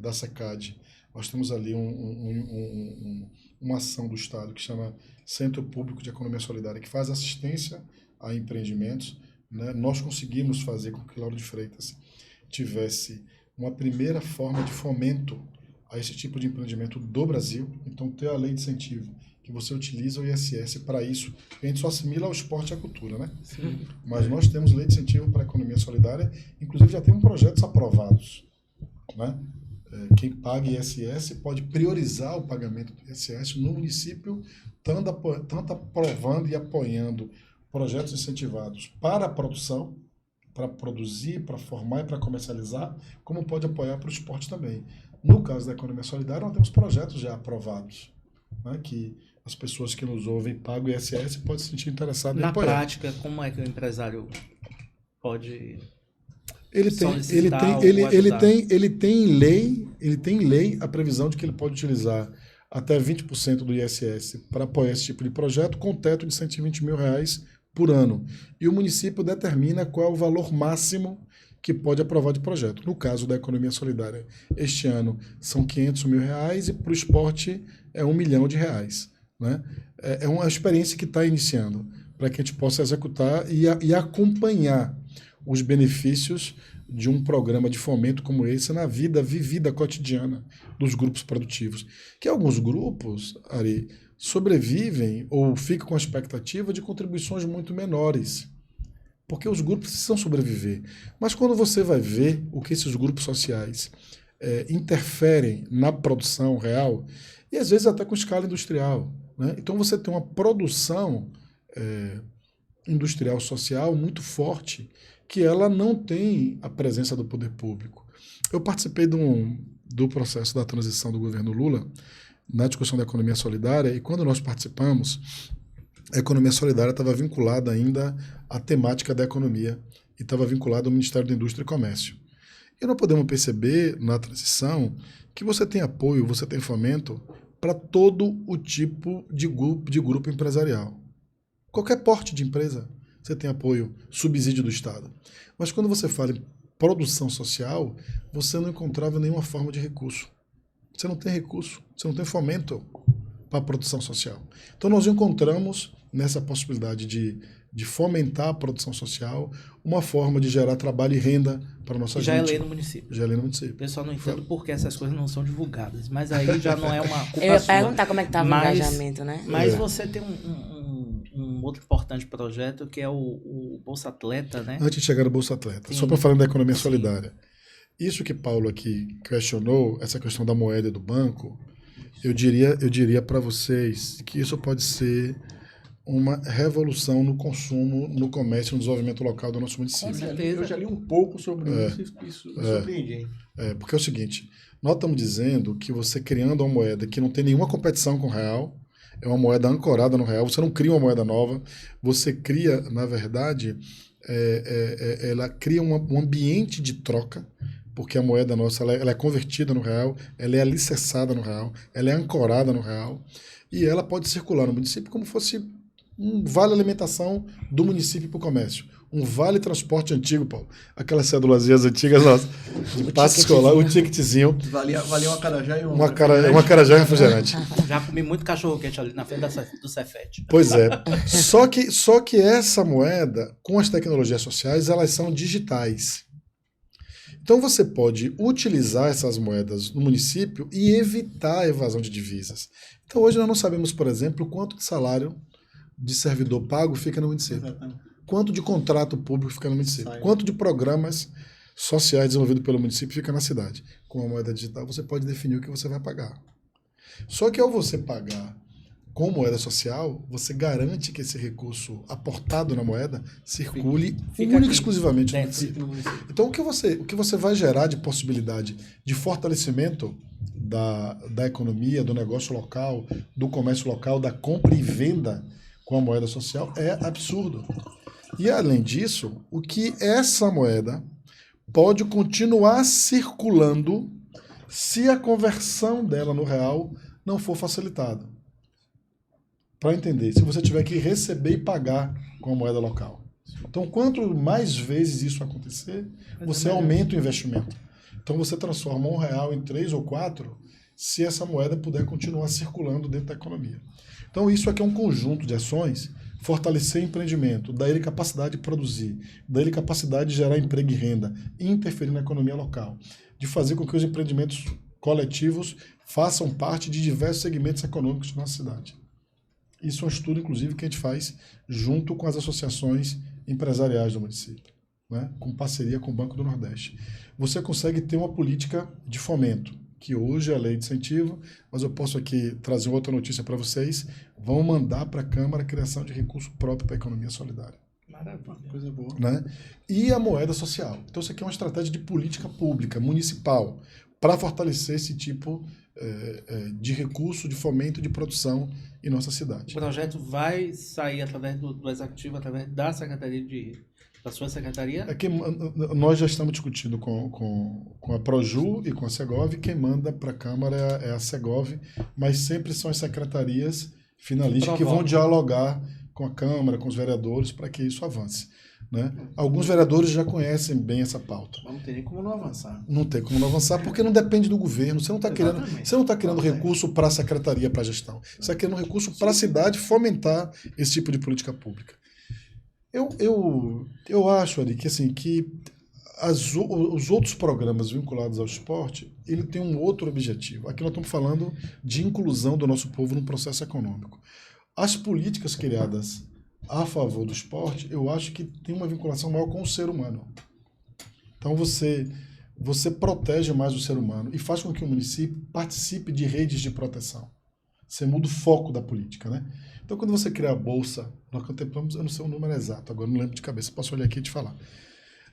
da SECAD. Nós temos ali uma ação do Estado que chama Centro Público de Economia Solidária, que faz assistência a empreendimentos, né? Nós conseguimos fazer com que Lauro de Freitas tivesse uma primeira forma de fomento a esse tipo de empreendimento do Brasil. Então, ter a lei de incentivo, que você utiliza o ISS para isso. A gente só assimila ao esporte e à cultura, né? Sim. Mas nós temos lei de incentivo para a economia solidária, inclusive já temos projetos aprovados, né? Quem paga ISS pode priorizar o pagamento do ISS no município, tanto aprovando e apoiando projetos incentivados para a produção, para produzir, para formar e para comercializar, como pode apoiar para o esporte também. No caso da economia solidária, nós temos projetos já aprovados, né, que as pessoas que nos ouvem pagam o ISS podem se sentir interessadas em apoiar. Na prática, como é que o empresário pode ele tem lei a previsão de que ele pode utilizar até 20% do ISS para apoiar esse tipo de projeto, com teto de R$120 mil por ano. E o município determina qual é o valor máximo que pode aprovar de projeto. No caso da economia solidária, este ano são R$500 mil e para o esporte é R$1 milhão, né? É uma experiência que está iniciando para que a gente possa executar e acompanhar os benefícios de um programa de fomento como esse na vida vivida cotidiana dos grupos produtivos. Que alguns grupos, Ari, sobrevivem ou ficam com a expectativa de contribuições muito menores, porque os grupos precisam sobreviver. Mas quando você vai ver o que esses grupos sociais interferem na produção real, e às vezes até com escala industrial, né? Então você tem uma produção industrial social muito forte, que ela não tem a presença do poder público. Eu participei do processo da transição do governo Lula, na discussão da economia solidária, e quando nós participamos, a economia solidária estava vinculada ainda à temática da economia e estava vinculada ao Ministério da Indústria e Comércio. E nós podemos perceber na transição que você tem apoio, você tem fomento para todo o tipo de grupo empresarial. Qualquer porte de empresa, você tem apoio, subsídio do Estado. Mas quando você fala em produção social, você não encontrava nenhuma forma de recurso. Você não tem recurso, você não tem fomento para a produção social. Então nós encontramos nessa possibilidade de fomentar a produção social uma forma de gerar trabalho e renda para a nossa gente. Já é lei no município. Já é lei no município. O pessoal não entende por que essas coisas não são divulgadas, mas aí já não é uma culpa Eu ia sua. perguntar como é que estava o engajamento, né? Mas você tem um outro importante projeto que é o Bolsa Atleta, né? Antes de chegar no Bolsa Atleta, Sim. só para falar da economia solidária. Isso que Paulo aqui questionou, essa questão da moeda e do banco, eu diria para vocês que isso pode ser uma revolução no consumo, no comércio, no desenvolvimento local do nosso município. Eu já li um pouco sobre isso me surpreende. Porque é o seguinte, nós estamos dizendo que você criando uma moeda que não tem nenhuma competição com o real, é uma moeda ancorada no real, você não cria uma moeda nova, você cria, na verdade, ela cria um ambiente de troca, porque a moeda nossa ela é convertida no real, ela é alicerçada no real, ela é ancorada no real, e ela pode circular no município como fosse um vale alimentação do município para o comércio. Um vale transporte antigo, Paulo. Aquelas cédulazinhas antigas nossas, de passe escolar, um ticketzinho. Valia um acarajá e um acarajá e refrigerante. Já comi muito cachorro-quente ali na frente do Cefete. Pois é. Só que essa moeda, com as tecnologias sociais, elas são digitais. Então você pode utilizar essas moedas no município e evitar a evasão de divisas. Então hoje nós não sabemos, por exemplo, quanto de salário de servidor pago fica no município. Exatamente. Quanto de contrato público fica no município. Quanto de programas sociais desenvolvidos pelo município fica na cidade. Com a moeda digital você pode definir o que você vai pagar. Só que ao você pagar com moeda social, você garante que esse recurso aportado na moeda circule única e exclusivamente no município. Então, o que você vai gerar de possibilidade de fortalecimento da economia, do negócio local, do comércio local, da compra e venda com a moeda social é absurdo. E, além disso, o que essa moeda pode continuar circulando se a conversão dela no real não for facilitada. Para entender, se você tiver que receber e pagar com a moeda local. Então, quanto mais vezes isso acontecer, você aumenta o investimento. Então, você transforma R$1 em 3 ou 4, se essa moeda puder continuar circulando dentro da economia. Então, isso aqui é um conjunto de ações, fortalecer empreendimento, dar ele capacidade de produzir, dar ele capacidade de gerar emprego e renda, interferir na economia local, de fazer com que os empreendimentos coletivos façam parte de diversos segmentos econômicos de nossa cidade. Isso é um estudo, inclusive, que a gente faz junto com as associações empresariais do município, né? Com parceria com o Banco do Nordeste. Você consegue ter uma política de fomento, que hoje é a lei de incentivo, mas eu posso aqui trazer outra notícia para vocês. Vão mandar para a Câmara a criação de recurso próprio para a economia solidária. Maravilha, coisa boa. Né? E a moeda social. Então, isso aqui é uma estratégia de política pública, municipal, para fortalecer esse tipo de recurso, de fomento, de produção em nossa cidade. O projeto vai sair através do Executivo, através da Secretaria da sua secretaria? É que nós já estamos discutindo com a Proju e com a Segov. Quem manda para a Câmara é a Segov, mas sempre são as secretarias finalistas que vão dialogar com a Câmara, com os vereadores, para que isso avance. Né? Alguns vereadores já conhecem bem essa pauta. Mas não tem nem como não avançar. Não tem como não avançar, porque não depende do governo. Você não está criando recurso para a secretaria, para a gestão. Você está criando recurso para a cidade fomentar esse tipo de política pública. Eu acho, Ari, que, assim, que os outros programas vinculados ao esporte, ele tem um outro objetivo. Aqui nós estamos falando de inclusão do nosso povo no processo econômico. As políticas criadas a favor do esporte, eu acho que tem uma vinculação maior com o ser humano. Então você protege mais o ser humano e faz com que o município participe de redes de proteção. Você muda o foco da política, né? Então, quando você cria a bolsa, nós contemplamos, eu não sei o número exato, agora não lembro de cabeça, posso olhar aqui e te falar.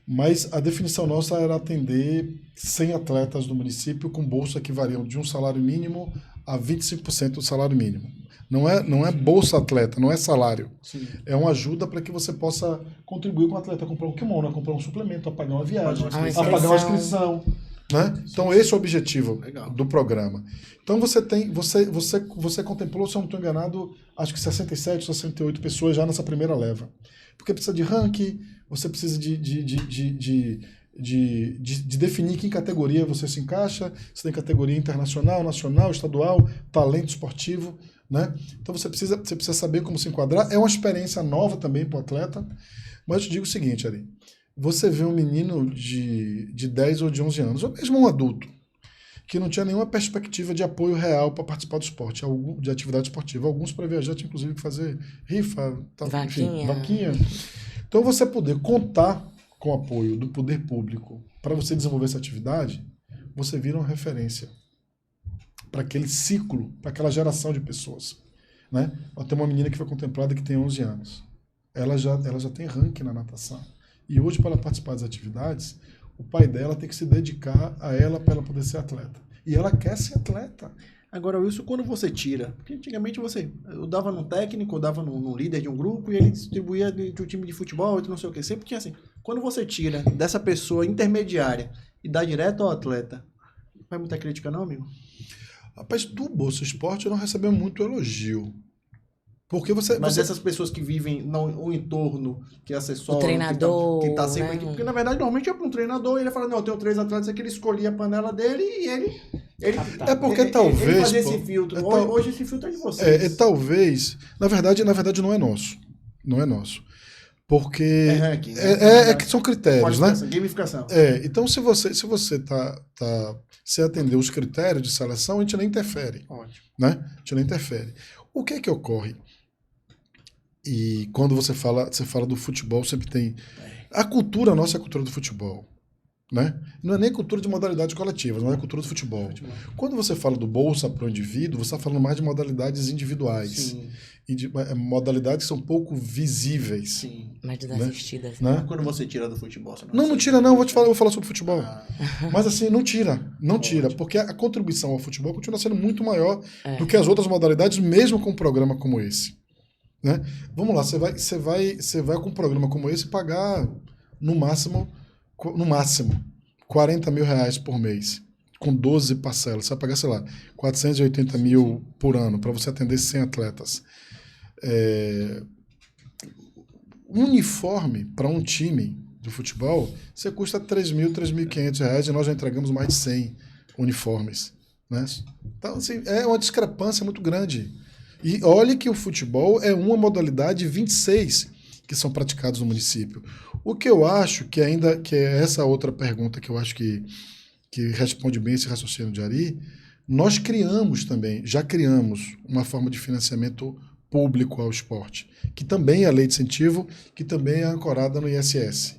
Mas a definição nossa era atender 100 atletas do município com bolsa que variam de um salário mínimo a 25% do salário mínimo. Não é bolsa atleta, não é salário. Sim. É uma ajuda para que você possa contribuir com o atleta a comprar um kimono, a comprar um suplemento, a pagar uma viagem, a pagar uma inscrição. Né? Então, esse é o objetivo do programa. Então, você contemplou, se eu não estou enganado, acho que 67, 68 pessoas já nessa primeira leva. Porque precisa de ranking, você precisa de definir que em categoria você se encaixa, você tem categoria internacional, nacional, estadual, talento esportivo. Né? Então, você precisa saber como se enquadrar. É uma experiência nova também para o atleta. Mas eu te digo o seguinte, Ari. Você vê um menino de 10 ou de 11 anos, ou mesmo um adulto, que não tinha nenhuma perspectiva de apoio real para participar do esporte, de atividade esportiva. Alguns para viajar tinham inclusive que fazer rifa, vaquinha. Então você poder contar com o apoio do poder público para você desenvolver essa atividade, você vira uma referência para aquele ciclo, para aquela geração de pessoas. Né? Tem uma menina que foi contemplada que tem 11 anos. Ela já tem ranking na natação. E hoje, para ela participar das atividades, o pai dela tem que se dedicar a ela para ela poder ser atleta. E ela quer ser atleta. Agora, Wilson, quando você tira... Porque antigamente eu dava num técnico, eu dava num líder de um grupo e ele distribuía de um time de futebol, de não sei o quê. Sempre tinha assim. Quando você tira dessa pessoa intermediária e dá direto ao atleta, não vai muita crítica não, amigo? Rapaz, do Bolsa Esporte eu não recebeu muito elogio. Porque Mas essas pessoas que vivem no entorno, que assessoram, o treinador, que tá sempre né? aqui. Porque, na verdade, normalmente é para um treinador e ele fala, não, eu tenho 3 atletas aqui, ele escolhia a panela dele e ele é porque talvez... Ele fazia esse filtro. Hoje esse filtro é de vocês. Talvez... Na verdade não é nosso. Não é nosso. Porque... É ranking. Que são critérios, né? Gamificação. Então, se você se atender os critérios de seleção, a gente não interfere. Ótimo. Né? A gente não interfere. O que é que ocorre? E quando você fala do futebol, sempre tem... A cultura nossa é a cultura do futebol. Né? Não é nem cultura de modalidades coletivas, não é cultura do futebol. Quando você fala do Bolsa para o indivíduo, você está falando mais de modalidades individuais. Sim. E de modalidades que são pouco visíveis. Sim. Mais desassistidas. Né? Quando você tira do futebol... Você não tira não, eu vou falar sobre futebol. Mas assim, não tira, porque a contribuição ao futebol continua sendo muito maior do que as outras modalidades, mesmo com um programa como esse. Né? Vamos lá, você vai com um programa como esse pagar no máximo R$40 mil por mês, com 12 parcelas. Você vai pagar, sei lá, 480 mil por ano para você atender 100 atletas. Um uniforme para um time de futebol, você custa R$3.000, R$3.500 e nós já entregamos mais de 100 uniformes. Né? Então, assim, é uma discrepância muito grande. E olhe que o futebol é uma modalidade 26 que são praticados no município. O que eu acho que é essa outra pergunta que eu acho que responde bem esse raciocínio de Ari, nós já criamos uma forma de financiamento público ao esporte, que também é a lei de incentivo, que também é ancorada no ISS.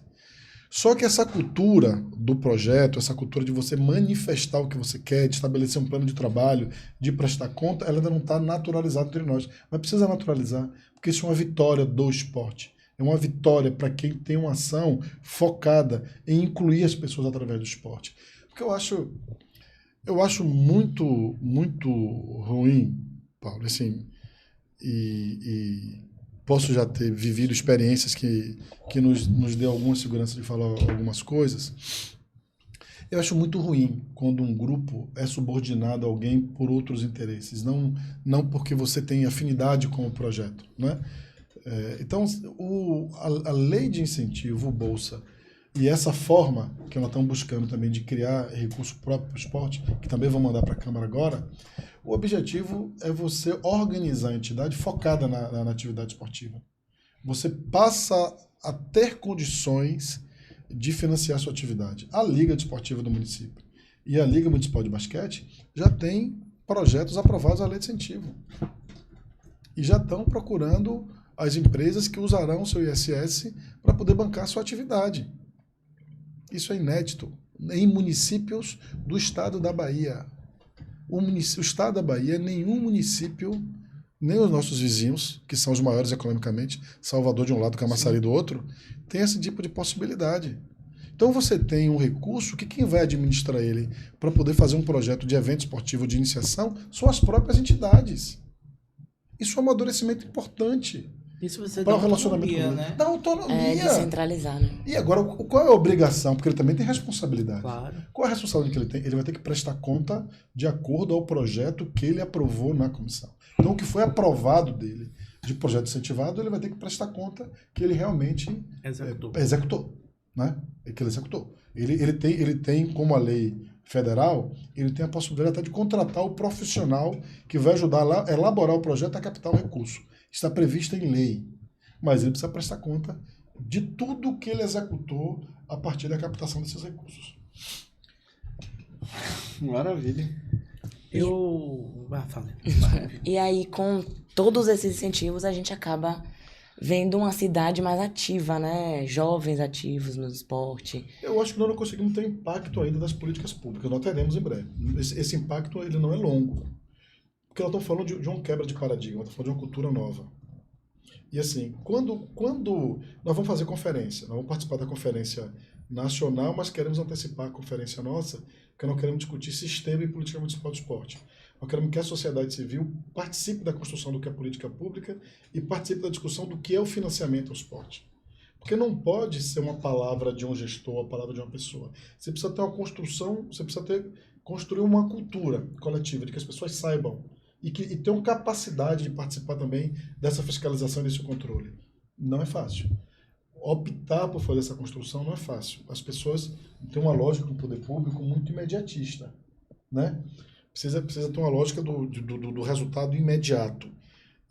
Só que essa cultura do projeto, essa cultura de você manifestar o que você quer, de estabelecer um plano de trabalho, de prestar conta, ela ainda não está naturalizada entre nós. Mas precisa naturalizar, porque isso é uma vitória do esporte. É uma vitória para quem tem uma ação focada em incluir as pessoas através do esporte. Porque eu acho muito, muito ruim, Paulo, assim, e posso já ter vivido experiências que nos deu alguma segurança de falar algumas coisas. Eu acho muito ruim quando um grupo é subordinado a alguém por outros interesses, não porque você tem afinidade com o projeto, né? Então, a lei de incentivo, o Bolsa, e essa forma que nós estamos buscando também de criar recurso próprio para o esporte, que também vou mandar para a Câmara agora, o objetivo é você organizar a entidade focada na atividade esportiva. Você passa a ter condições de financiar a sua atividade. A Liga Desportiva do município e a Liga Municipal de Basquete já têm projetos aprovados à lei de incentivo. E já estão procurando as empresas que usarão o seu ISS para poder bancar a sua atividade. Isso é inédito em municípios do estado da Bahia. O estado da Bahia, nenhum município, nem os nossos vizinhos, que são os maiores economicamente, Salvador de um lado, Camaçari do outro, tem esse tipo de possibilidade. Então você tem um recurso que quem vai administrar ele para poder fazer um projeto de evento esportivo de iniciação são as próprias entidades. Isso é um amadurecimento importante. Isso você para dá o relacionamento autonomia, né? Dá autonomia. Descentralizar, né? E agora, qual é a obrigação? Porque ele também tem responsabilidade. Claro. Qual é a responsabilidade que ele tem? Ele vai ter que prestar conta de acordo ao projeto que ele aprovou na comissão. Então, o que foi aprovado dele de projeto incentivado, ele vai ter que prestar conta que ele realmente executou. Né? Que ele executou. Ele tem, como a lei federal, ele tem a possibilidade até de contratar o profissional que vai ajudar a elaborar o projeto a captar o recurso. Está previsto em lei, mas ele precisa prestar conta de tudo que ele executou a partir da captação desses recursos. Maravilha. E aí, com todos esses incentivos, a gente acaba vendo uma cidade mais ativa, né? Jovens ativos no esporte. Eu acho que nós não conseguimos ter impacto ainda das políticas públicas. Nós teremos em breve. Esse impacto ele não é longo. Porque nós estamos falando de uma quebra de paradigma, estamos falando de uma cultura nova. E assim, quando nós vamos fazer conferência, nós vamos participar da conferência nacional, mas queremos antecipar a conferência nossa, porque nós queremos discutir sistema e política municipal do esporte. Nós queremos que a sociedade civil participe da construção do que é política pública e participe da discussão do que é o financiamento ao esporte. Porque não pode ser uma palavra de um gestor, a palavra de uma pessoa. Você precisa ter uma construção, construir uma cultura coletiva, de que as pessoas saibam e tenham capacidade de participar também dessa fiscalização e desse controle. Não é fácil. Optar por fazer essa construção não é fácil. As pessoas têm uma lógica no poder público muito imediatista, né? Precisa ter uma lógica do resultado imediato.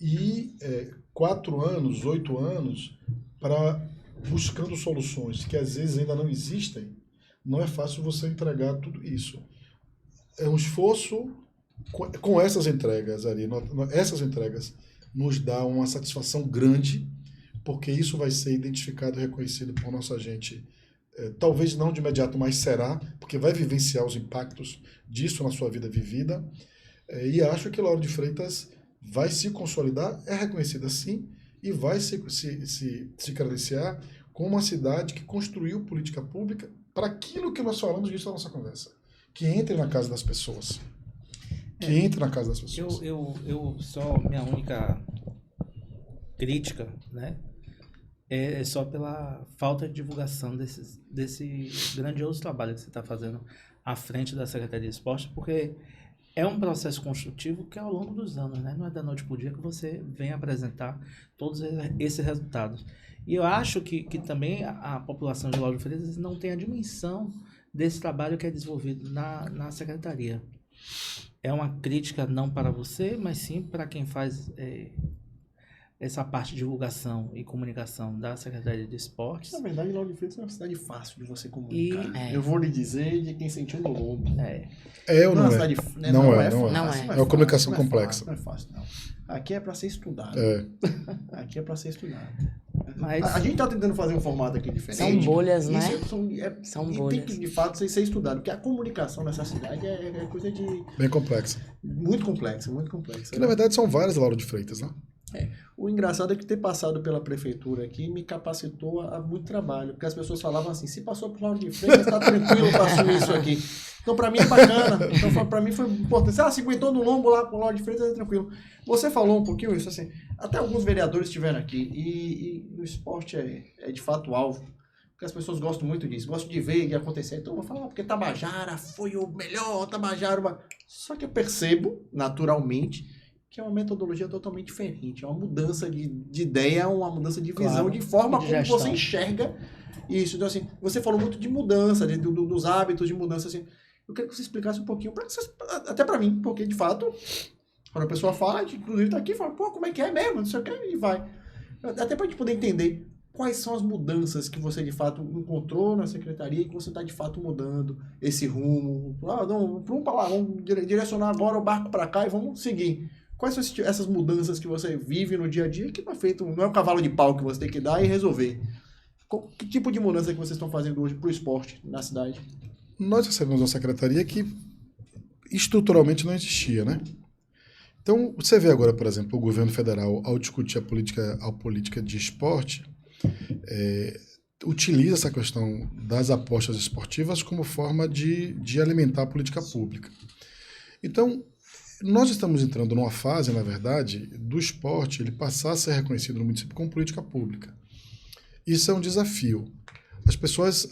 E 4 anos, 8 anos, buscando soluções que às vezes ainda não existem, não é fácil você entregar tudo isso. É um esforço. Com essas entregas, Ari, essas entregas nos dá uma satisfação grande, porque isso vai ser identificado e reconhecido por nossa gente talvez não de imediato, mas será, porque vai vivenciar os impactos disso na sua vida vivida. E acho que Lauro de Freitas vai se consolidar, é reconhecida sim, e vai se credenciar como uma cidade que construiu política pública para aquilo que nós falamos disso na nossa conversa. Que entre na casa das pessoas. Que entre na casa das pessoas. Eu só, minha única crítica, né, é só pela falta de divulgação desse grandioso trabalho que você está fazendo à frente da Secretaria de Esporte, porque é um processo construtivo que é ao longo dos anos, né? Não é da noite para o dia que você vem apresentar todos esses resultados. E eu acho que também a população de Lauro de Freitas não tem a dimensão desse trabalho que é desenvolvido na Secretaria. É uma crítica não para você, mas sim para quem faz essa parte de divulgação e comunicação da Secretaria de Esportes. Na verdade, Lauro de Freitas é uma cidade fácil de você comunicar. Eu vou lhe dizer de quem sentiu no lombo. Ou não é? Não é. É uma comunicação complexa. Não é fácil, não. Aqui é para ser estudado. Aqui é para ser estudado. Mas a gente está tentando fazer um formato aqui diferente. São bolhas, né? São bolhas. Tem que, de fato, ser estudado. Porque a comunicação nessa cidade é coisa de... Bem complexa. Muito complexa, muito complexa. Que, na verdade, são várias Lauro de Freitas, né? O engraçado é que ter passado pela prefeitura aqui me capacitou a muito trabalho, porque as pessoas falavam assim, se passou por Lauro de Freitas, está tranquilo para assumir isso aqui. Então, para mim é bacana. Então, para mim foi importante. Se aguentou no lombo lá com o Lauro de Freitas, é tranquilo. Você falou um pouquinho isso, assim, até alguns vereadores estiveram aqui, e o esporte é de fato alvo, porque as pessoas gostam muito disso, gostam de ver e acontecer. Então, eu vou falar, porque Tabajara foi o melhor, Tabajara... Só que eu percebo, naturalmente, que é uma metodologia totalmente diferente, é uma mudança de ideia, uma mudança de visão, claro, de forma como você enxerga isso. Então, assim, você falou muito de mudança, dos hábitos de mudança, assim. Eu queria que você explicasse um pouquinho, até para mim, porque, de fato, quando a pessoa fala, inclusive tá aqui, fala, pô, como é que é mesmo, não sei o que, e vai. Até pra gente poder entender quais são as mudanças que você, de fato, encontrou na secretaria e que você está, de fato, mudando esse rumo. Não, para um para lá, vamos direcionar agora o barco para cá e vamos seguir. Quais são essas mudanças que você vive no dia a dia que não é feito, não é um cavalo de pau que você tem que dar e resolver? Que tipo de mudança que vocês estão fazendo hoje para o esporte na cidade? Nós recebemos uma secretaria que estruturalmente não existia, né? Então, você vê agora, por exemplo, o governo federal, ao discutir a política de esporte, utiliza essa questão das apostas esportivas como forma de alimentar a política pública. Então, nós estamos entrando numa fase, na verdade, do esporte ele passar a ser reconhecido no município como política pública. Isso é um desafio. As pessoas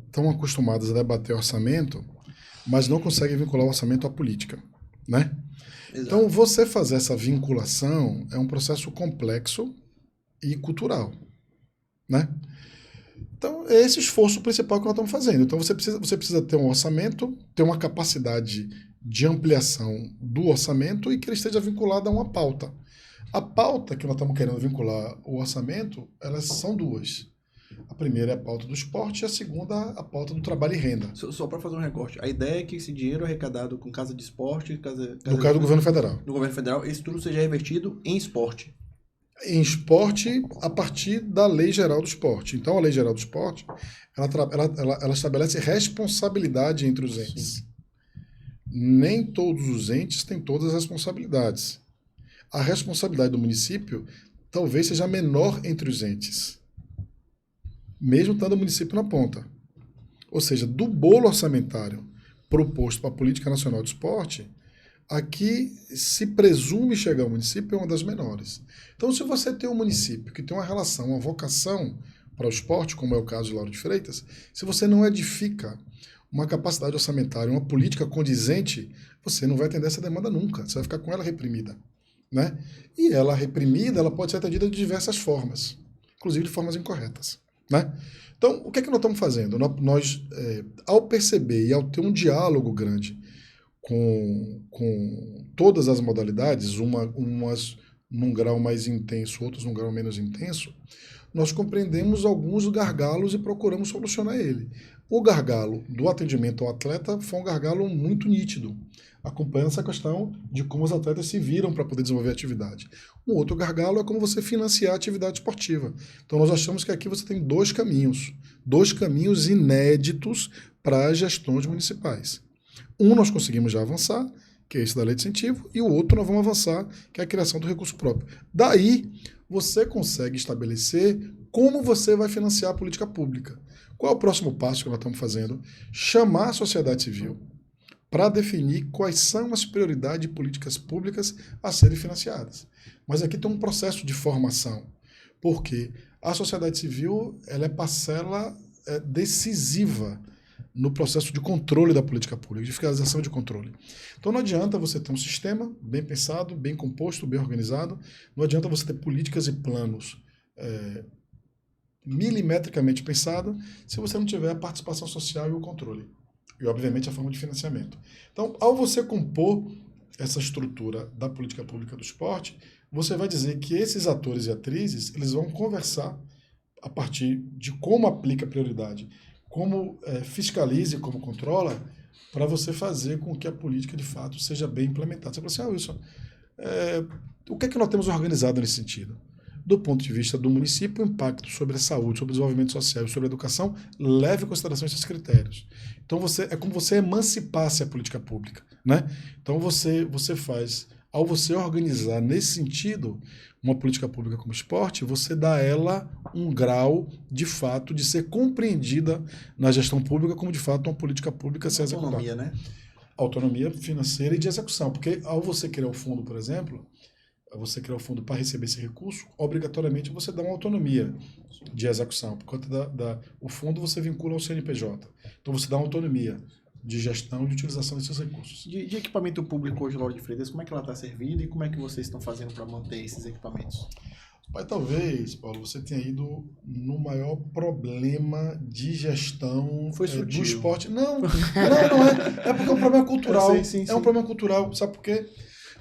estão acostumadas a debater orçamento, mas não conseguem vincular o orçamento à política, né? Exato. Então, você fazer essa vinculação é um processo complexo e cultural, né? Então, é esse esforço principal que nós estamos fazendo. Então, você precisa ter um orçamento, ter uma capacidade de ampliação do orçamento e que ele esteja vinculado a uma pauta. A pauta que nós estamos querendo vincular o orçamento, elas são duas. A primeira é a pauta do esporte e a segunda a pauta do trabalho e renda. Só para fazer um recorte, a ideia é que esse dinheiro arrecadado com casa de esporte... No caso do governo federal. No governo federal, esse tudo seja revertido em esporte. Em esporte a partir da Lei Geral do Esporte. Então, a Lei Geral do Esporte, ela estabelece responsabilidade entre os entes. Sim. Nem todos os entes têm todas as responsabilidades. A responsabilidade do município talvez seja menor entre os entes, mesmo estando o município na ponta. Ou seja, do bolo orçamentário proposto para a Política Nacional de Esporte, aqui se presume chegar ao município é uma das menores. Então, se você tem um município que tem uma relação, uma vocação para o esporte, como é o caso de Lauro de Freitas, se você não edifica uma capacidade orçamentária, uma política condizente, você não vai atender essa demanda nunca. Você vai ficar com ela reprimida, né? E ela reprimida, ela pode ser atendida de diversas formas, inclusive de formas incorretas, né? Então, o que é que nós estamos fazendo? Nós ao perceber e ao ter um diálogo grande com todas as modalidades, umas num grau mais intenso, outras num grau menos intenso, nós compreendemos alguns gargalos e procuramos solucionar ele. O gargalo do atendimento ao atleta foi um gargalo muito nítido, acompanhando essa questão de como os atletas se viram para poder desenvolver a atividade. Um outro gargalo é como você financiar a atividade esportiva. Então nós achamos que aqui você tem dois caminhos inéditos para as gestões municipais. Um nós conseguimos já avançar, que é esse da lei de incentivo, e o outro nós vamos avançar, que é a criação do recurso próprio. Daí, você consegue estabelecer como você vai financiar a política pública. Qual é o próximo passo que nós estamos fazendo? Chamar a sociedade civil para definir quais são as prioridades de políticas públicas a serem financiadas. Mas aqui tem um processo de formação, porque a sociedade civil ela é parcela decisiva no processo de controle da política pública, de fiscalização de controle. Então não adianta você ter um sistema bem pensado, bem composto, bem organizado, não adianta você ter políticas e planos milimetricamente pensados se você não tiver a participação social e o controle. E, obviamente, a forma de financiamento. Então, ao você compor essa estrutura da política pública do esporte, você vai dizer que esses atores e atrizes eles vão conversar a partir de como aplica a prioridade, como fiscaliza e como controla, para você fazer com que a política, de fato, seja bem implementada. Você fala assim, Wilson, o que é que nós temos organizado nesse sentido? Do ponto de vista do município, o impacto sobre a saúde, sobre o desenvolvimento social e sobre a educação leve em consideração esses critérios. Então, é como você emancipasse a política pública, né? Então, você faz, ao você organizar nesse sentido uma política pública como esporte, você dá a ela um grau, de fato, de ser compreendida na gestão pública como, de fato, uma política pública a ser executada. Autonomia, né? Autonomia financeira e de execução. Porque, ao você criar o fundo, por exemplo, você criar o fundo para receber esse recurso, obrigatoriamente você dá uma autonomia de execução. Por conta o fundo você vincula ao CNPJ. Então você dá uma autonomia de gestão e de utilização desses recursos. De equipamento público hoje, Lauro de Freitas, como é que ela está servindo e como é que vocês estão fazendo para manter esses equipamentos? Mas talvez, Paulo, você tenha ido no maior problema de gestão do esporte. Não é. É porque é um problema cultural. Sim. É um problema cultural. Sabe por quê?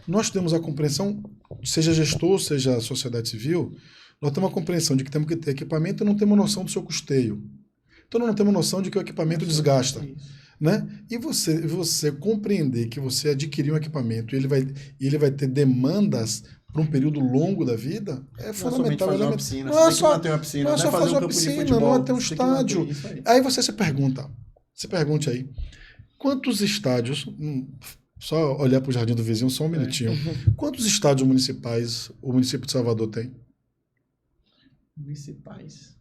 Nós temos a compreensão, seja gestor, seja sociedade civil, nós temos a compreensão de que temos que ter equipamento e não temos noção do seu custeio. Então, nós não temos noção de que o equipamento desgasta. Né? E você compreender que você adquiriu um equipamento e ele vai ter demandas para um período longo da vida é fundamental. Não é só fazer uma piscina, não é ter um estádio. Aí você se pergunte aí, quantos estádios... Só olhar para o Jardim do Vizinho, só um minutinho. Quantos estádios municipais o município de Salvador tem? Municipais?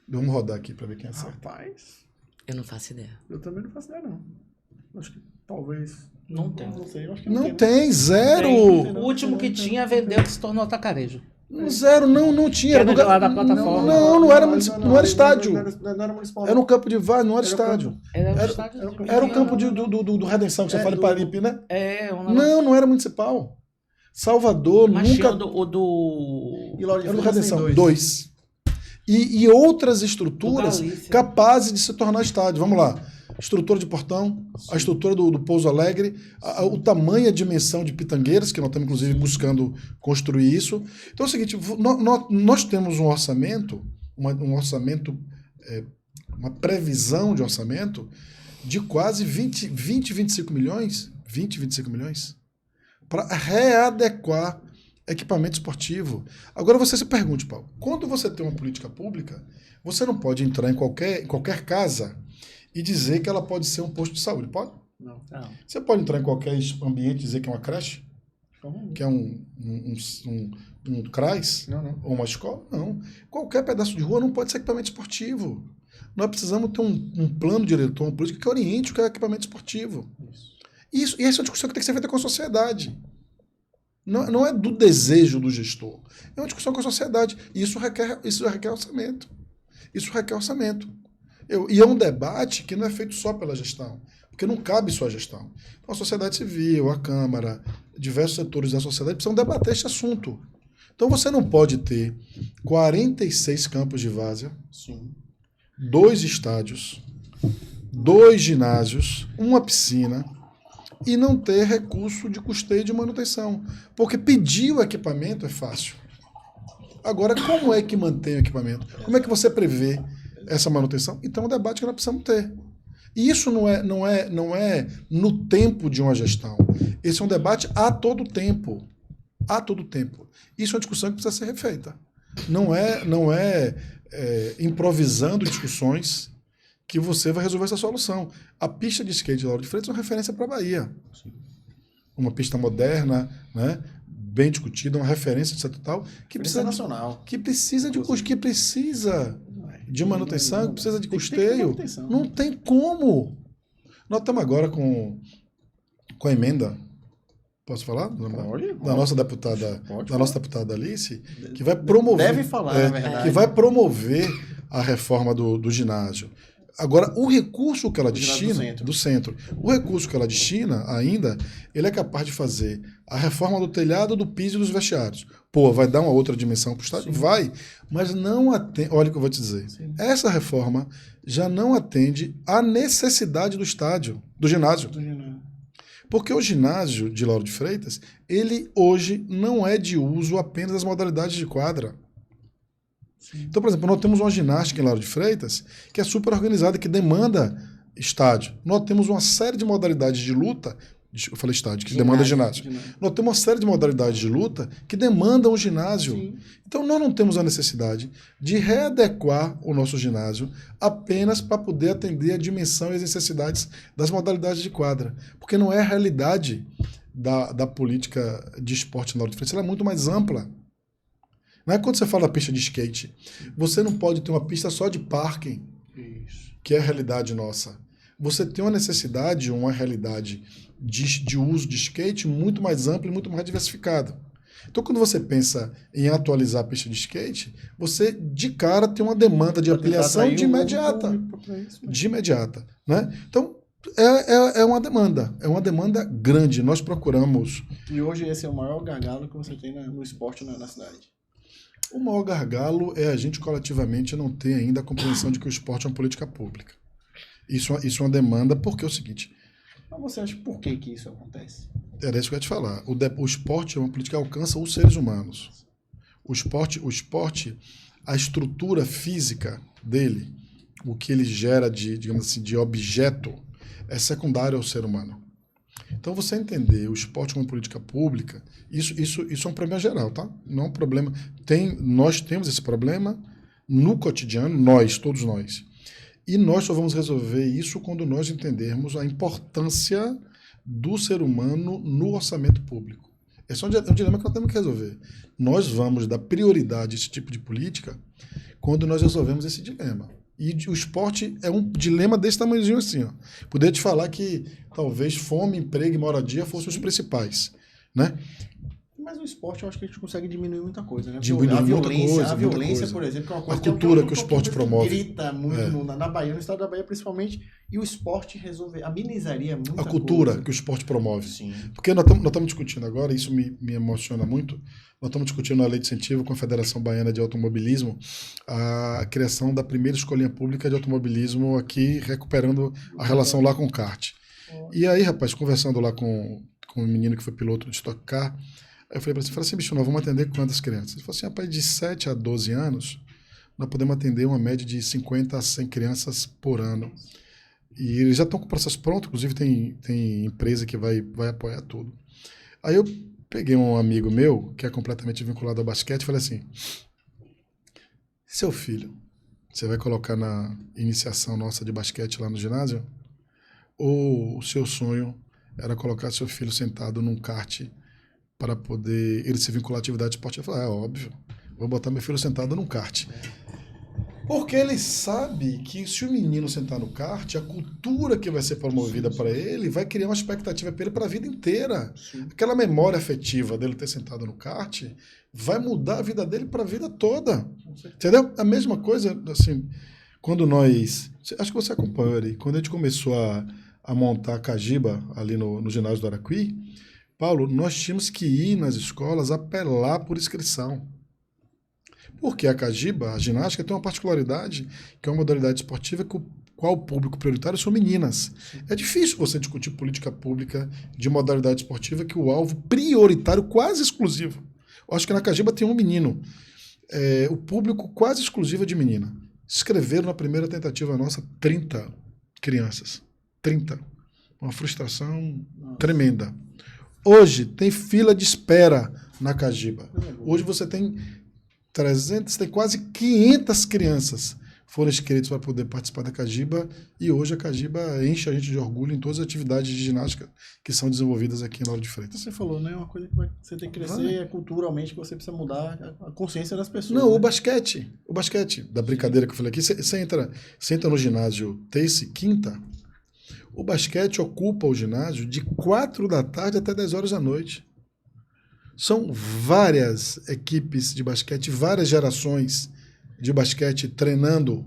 Vamos rodar aqui para ver quem acerta. Rapaz, eu não faço ideia. Eu também não faço ideia, não. Acho que talvez... Não tem. Não sei, eu acho que não tem, zero. O último que tinha vendeu, se tornou atacarejo. Zero, não tinha. Era lá da plataforma. Não era estádio. Não era municipal. Era um campo de várzea, não era estádio. Era o campo do Redenção, que você fala em Paripe, né? Não era municipal. Salvador nunca... Era do Redenção, 2. E outras estruturas capazes de se tornar estádio. Vamos lá. Estrutura de portão, a estrutura do Pouso Alegre, o tamanho e a dimensão de Pitangueiras, que nós estamos, inclusive, buscando construir isso. Então é o seguinte, nós temos um orçamento, uma previsão de orçamento de quase 25 milhões para readequar equipamento esportivo. Agora você se pergunte, Paulo, quando você tem uma política pública, você não pode entrar em qualquer casa e dizer que ela pode ser um posto de saúde, pode? Não. Você pode entrar em qualquer ambiente e dizer que é uma creche? Que é um CRAS? Não. Ou uma escola? Não. Qualquer pedaço de rua não pode ser equipamento esportivo. Nós precisamos ter um plano diretor, uma política que oriente o que é equipamento esportivo. Isso. E essa é uma discussão que tem que ser feita com a sociedade. Não é do desejo do gestor. É uma discussão com a sociedade. E isso requer orçamento. E é um debate que não é feito só pela gestão, porque não cabe só a gestão. Então, a sociedade civil, a Câmara, diversos setores da sociedade precisam debater esse assunto. Então, você não pode ter 46 campos de várzea, 2 estádios, 2 ginásios, uma piscina, e não ter recurso de custeio de manutenção. Porque pedir o equipamento é fácil. Agora, como é que mantém o equipamento? Como é que você prevê essa manutenção? Então, é um debate que nós precisamos ter. E isso não é no tempo de uma gestão. Esse é um debate a todo tempo. A todo tempo. Isso é uma discussão que precisa ser refeita. Não é improvisando discussões que você vai resolver essa solução. A pista de skate de Lauro de Freitas é uma referência para a Bahia. Uma pista moderna, né? Bem discutida, uma referência de tal, que precisa nacional. Que precisa de custo, que precisa de manutenção, que precisa de custeio. Não tem como. Nós estamos agora com a emenda, posso falar? Da nossa deputada Alice, que vai promover. Deve falar, na verdade. Que vai promover a reforma do ginásio. Agora, o recurso que ela destina, do centro, o recurso que ela destina ainda, ele é capaz de fazer a reforma do telhado, do piso e dos vestiários. Pô, vai dar uma outra dimensão para o estádio? Sim. Vai, mas não atende, olha o que eu vou te dizer, sim, essa reforma já não atende à necessidade do estádio, do ginásio. Porque o ginásio de Lauro de Freitas, ele hoje não é de uso apenas das modalidades de quadra. Então, por exemplo, nós temos uma ginástica em Lauro de Freitas que é super organizada, que demanda estádio. Nós temos uma série de modalidades de luta, eu falei estádio, que demanda ginásio. Nós temos uma série de modalidades de luta que demandam o ginásio. Sim. Então, nós não temos a necessidade de readequar o nosso ginásio apenas para poder atender a dimensão e as necessidades das modalidades de quadra. Porque não é a realidade da política de esporte em Lauro de Freitas, ela é muito mais ampla. Não é quando você fala pista de skate. Você não pode ter uma pista só de parking, que é a realidade nossa. Você tem uma necessidade, uma realidade de uso de skate muito mais ampla e muito mais diversificada. Então, quando você pensa em atualizar a pista de skate, você, de cara, tem uma demanda de ampliação de imediata. De imediata. Né? Então, é uma demanda grande. Nós procuramos... E hoje esse é o maior gargalo que você tem no esporte na cidade. O maior gargalo é a gente coletivamente não ter ainda a compreensão de que o esporte é uma política pública. Isso é uma demanda, porque é o seguinte... Mas você acha por que isso acontece? Era isso que eu ia te falar. O esporte é uma política que alcança os seres humanos. O esporte, a estrutura física dele, o que ele gera digamos assim, de objeto, é secundário ao ser humano. Então, você entender o esporte como política pública, isso é um problema geral, tá? Não é um problema... Nós temos esse problema no cotidiano, todos nós. E nós só vamos resolver isso quando nós entendermos a importância do ser humano no orçamento público. Esse é um dilema que nós temos que resolver. Nós vamos dar prioridade a esse tipo de política quando nós resolvemos esse dilema. E o esporte é um dilema desse tamanhozinho assim. Ó. Poderia te falar que talvez fome, emprego e moradia fossem os principais. Né? Mas o esporte eu acho que a gente consegue diminuir muita coisa. Né? A violência, por exemplo, que é uma coisa a cultura que o esporte promove. Grita muito na Bahia, no estado da Bahia principalmente, e o esporte amenizaria muita coisa. A cultura que o esporte promove. Sim. Porque nós estamos discutindo agora, isso me emociona muito, nós estamos discutindo a lei de incentivo com a Federação Baiana de Automobilismo, a criação da primeira escolinha pública de automobilismo aqui, recuperando a relação lá com o kart. E aí, rapaz, conversando lá com um menino que foi piloto de Stock Car, aí eu falei para ele, assim, bicho, nós vamos atender quantas crianças? Ele falou assim, rapaz, de 7 a 12 anos, nós podemos atender uma média de 50 a 100 crianças por ano. E eles já estão com o processo pronto, inclusive tem empresa que vai apoiar tudo. Aí eu peguei um amigo meu, que é completamente vinculado ao basquete, e falei assim, seu filho, você vai colocar na iniciação nossa de basquete lá no ginásio? Ou o seu sonho era colocar seu filho sentado num kart para poder ele se vincular à atividade esportiva? Eu falei, óbvio, vou botar meu filho sentado num kart. Porque ele sabe que se o menino sentar no kart, a cultura que vai ser promovida para ele vai criar uma expectativa para ele para a vida inteira. Sim. Aquela memória afetiva dele ter sentado no kart vai mudar a vida dele para a vida toda. Entendeu? A mesma coisa, assim, quando nós... Acho que você acompanhou ali. Quando a gente começou a montar a Cajiba ali no ginásio do Araquí, Paulo, nós tínhamos que ir nas escolas apelar por inscrição. Porque a Cajiba, a ginástica, tem uma particularidade, que é uma modalidade esportiva qual o público prioritário são meninas. É difícil você discutir política pública de modalidade esportiva que o alvo prioritário, quase exclusivo. Eu acho que na Cajiba tem um menino. o público quase exclusivo é de menina. Escreveram na primeira tentativa nossa 30 crianças. 30. Uma frustração tremenda. Hoje tem fila de espera na Cagiba. Hoje você tem 300, tem quase 500 crianças foram inscritas para poder participar da Cagiba, e hoje a Cagiba enche a gente de orgulho em todas as atividades de ginástica que são desenvolvidas aqui em Lauro de Freitas. Você falou, né? Uma coisa que você tem que crescer culturalmente, que você precisa mudar a consciência das pessoas. Não, né? o basquete, da brincadeira que eu falei aqui, você entra no ginásio terça e quinta, o basquete ocupa o ginásio de 4 da tarde até 10 horas da noite. São várias equipes de basquete, várias gerações de basquete treinando.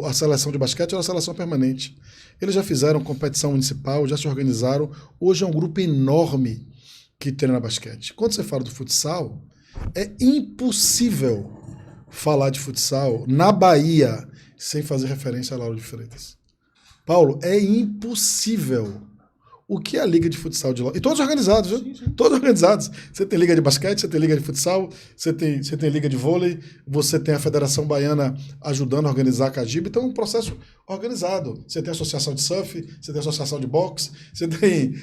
A seleção de basquete é uma seleção permanente. Eles já fizeram competição municipal, já se organizaram. Hoje é um grupo enorme que treina basquete. Quando você fala do futsal, é impossível falar de futsal na Bahia sem fazer referência a Lauro de Freitas. Paulo, é impossível. O que é a Liga de Futsal de Lauro? E todos organizados, viu? Sim. Todos organizados. Você tem Liga de Basquete, você tem Liga de Futsal, você tem Liga de Vôlei, você tem a Federação Baiana ajudando a organizar a Cagiba. Então é um processo organizado. Você tem a Associação de Surf, você tem a Associação de Boxe, você tem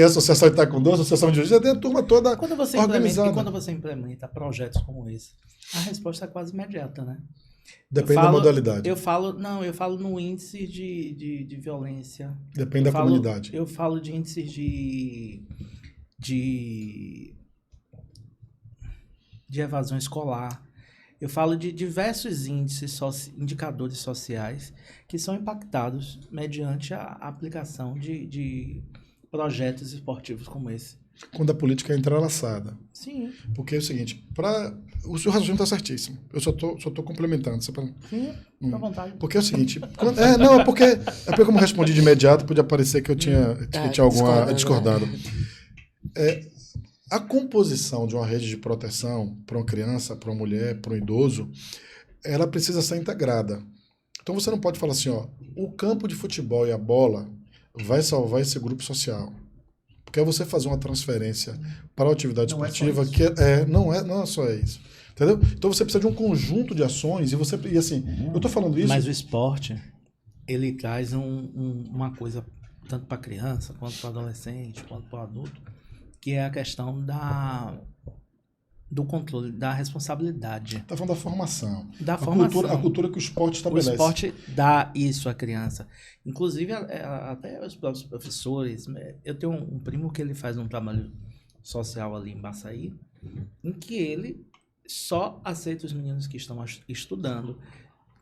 a Associação de Taekwondo, a Associação de Jiu-Jitsu, você tem a turma toda organizada. Quando você implementa projetos como esse, a resposta é quase imediata, né? Depende da modalidade. Eu falo no índice de violência. Depende da comunidade. Eu falo de índices de evasão escolar. Eu falo de diversos indicadores sociais que são impactados mediante a aplicação de projetos esportivos como esse. Quando a política é entrelaçada. Porque é o seguinte, o seu raciocínio está certíssimo. Eu só tô complementando. Sim, fica à vontade. Porque é o seguinte, porque como eu respondi de imediato, podia parecer que eu tinha alguma discordado. A composição de uma rede de proteção para uma criança, para uma mulher, para um idoso, ela precisa ser integrada. Então você não pode falar assim, o campo de futebol e a bola vai salvar esse grupo social. Porque é você fazer uma transferência para a atividade esportiva que não é só isso. Entendeu? Então você precisa de um conjunto de ações eu estou falando isso... Mas o esporte, ele traz uma coisa tanto para a criança, quanto para o adolescente, quanto para o adulto, que é a questão do controle, da responsabilidade. Está falando da formação. A cultura que o esporte estabelece. O esporte dá isso à criança. Inclusive, até os próprios professores. Eu tenho um primo que ele faz um trabalho social ali em Baçaí, em que ele só aceita os meninos que estão estudando.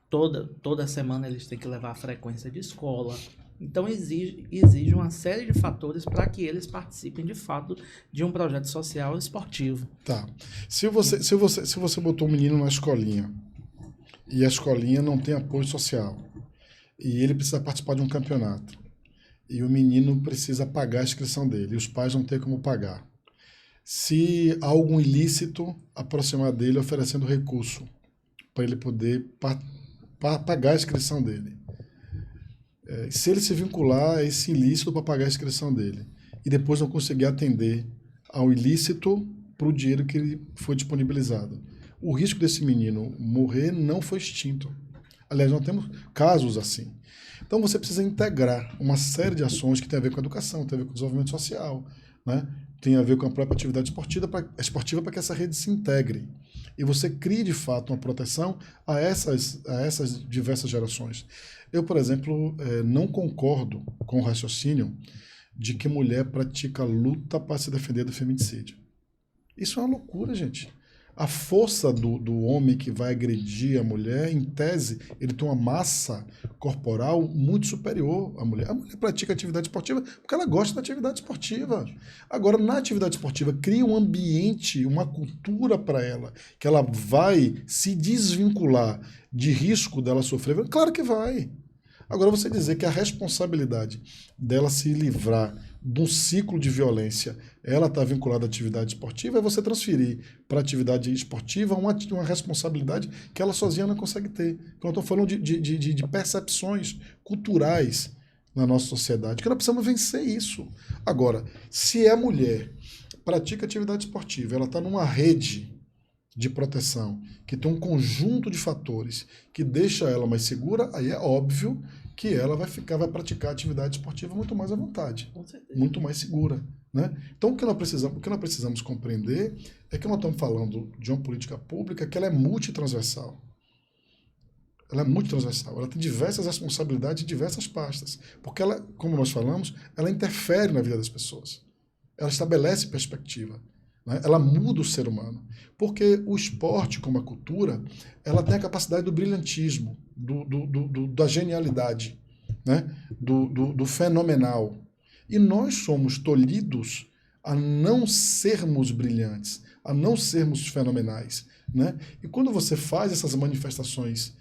Toda semana eles têm que levar a frequência de escola. Então exige uma série de fatores para que eles participem de fato de um projeto social esportivo. Tá. Se você botou um menino na escolinha e a escolinha não tem apoio social e ele precisa participar de um campeonato e o menino precisa pagar a inscrição dele e os pais não têm como pagar. Se há algum ilícito, aproximar dele oferecendo recurso para ele poder pagar a inscrição dele. Se ele se vincular a esse ilícito para pagar a inscrição dele e depois não conseguir atender ao ilícito para o dinheiro que ele foi disponibilizado, o risco desse menino morrer não foi extinto. Aliás, nós temos casos assim. Então você precisa integrar uma série de ações que tem a ver com a educação, tem a ver com o desenvolvimento social, né? Tem a ver com a própria atividade esportiva para que essa rede se integre. E você crie, de fato, uma proteção a essas diversas gerações. Eu, por exemplo, não concordo com o raciocínio de que mulher pratica luta para se defender do feminicídio. Isso é uma loucura, gente. A força do homem que vai agredir a mulher, em tese, ele tem uma massa corporal muito superior à mulher. A mulher pratica atividade esportiva porque ela gosta da atividade esportiva. Agora, na atividade esportiva, cria um ambiente, uma cultura para ela, que ela vai se desvincular de risco dela sofrer. Claro que vai. Agora, você dizer que a responsabilidade dela se livrar de um ciclo de violência, ela está vinculada à atividade esportiva, é você transferir para a atividade esportiva uma responsabilidade que ela sozinha não consegue ter. Então, eu estou falando de percepções culturais na nossa sociedade, que nós precisamos vencer isso. Agora, se a mulher pratica atividade esportiva, ela está numa rede de proteção, que tem um conjunto de fatores que deixa ela mais segura, aí é óbvio que ela vai praticar atividade esportiva muito mais à vontade, muito mais segura, né? Então, o que nós precisamos compreender é que nós estamos falando de uma política pública que ela é multitransversal. Ela é multitransversal, ela tem diversas responsabilidades em diversas pastas, porque ela, como nós falamos, ela interfere na vida das pessoas. Ela estabelece perspectiva, né? Ela muda o ser humano. Porque o esporte, como a cultura, ela tem a capacidade do brilhantismo, da genialidade, né? do fenomenal. E nós somos tolhidos a não sermos brilhantes, a não sermos fenomenais, né? E quando você faz essas manifestações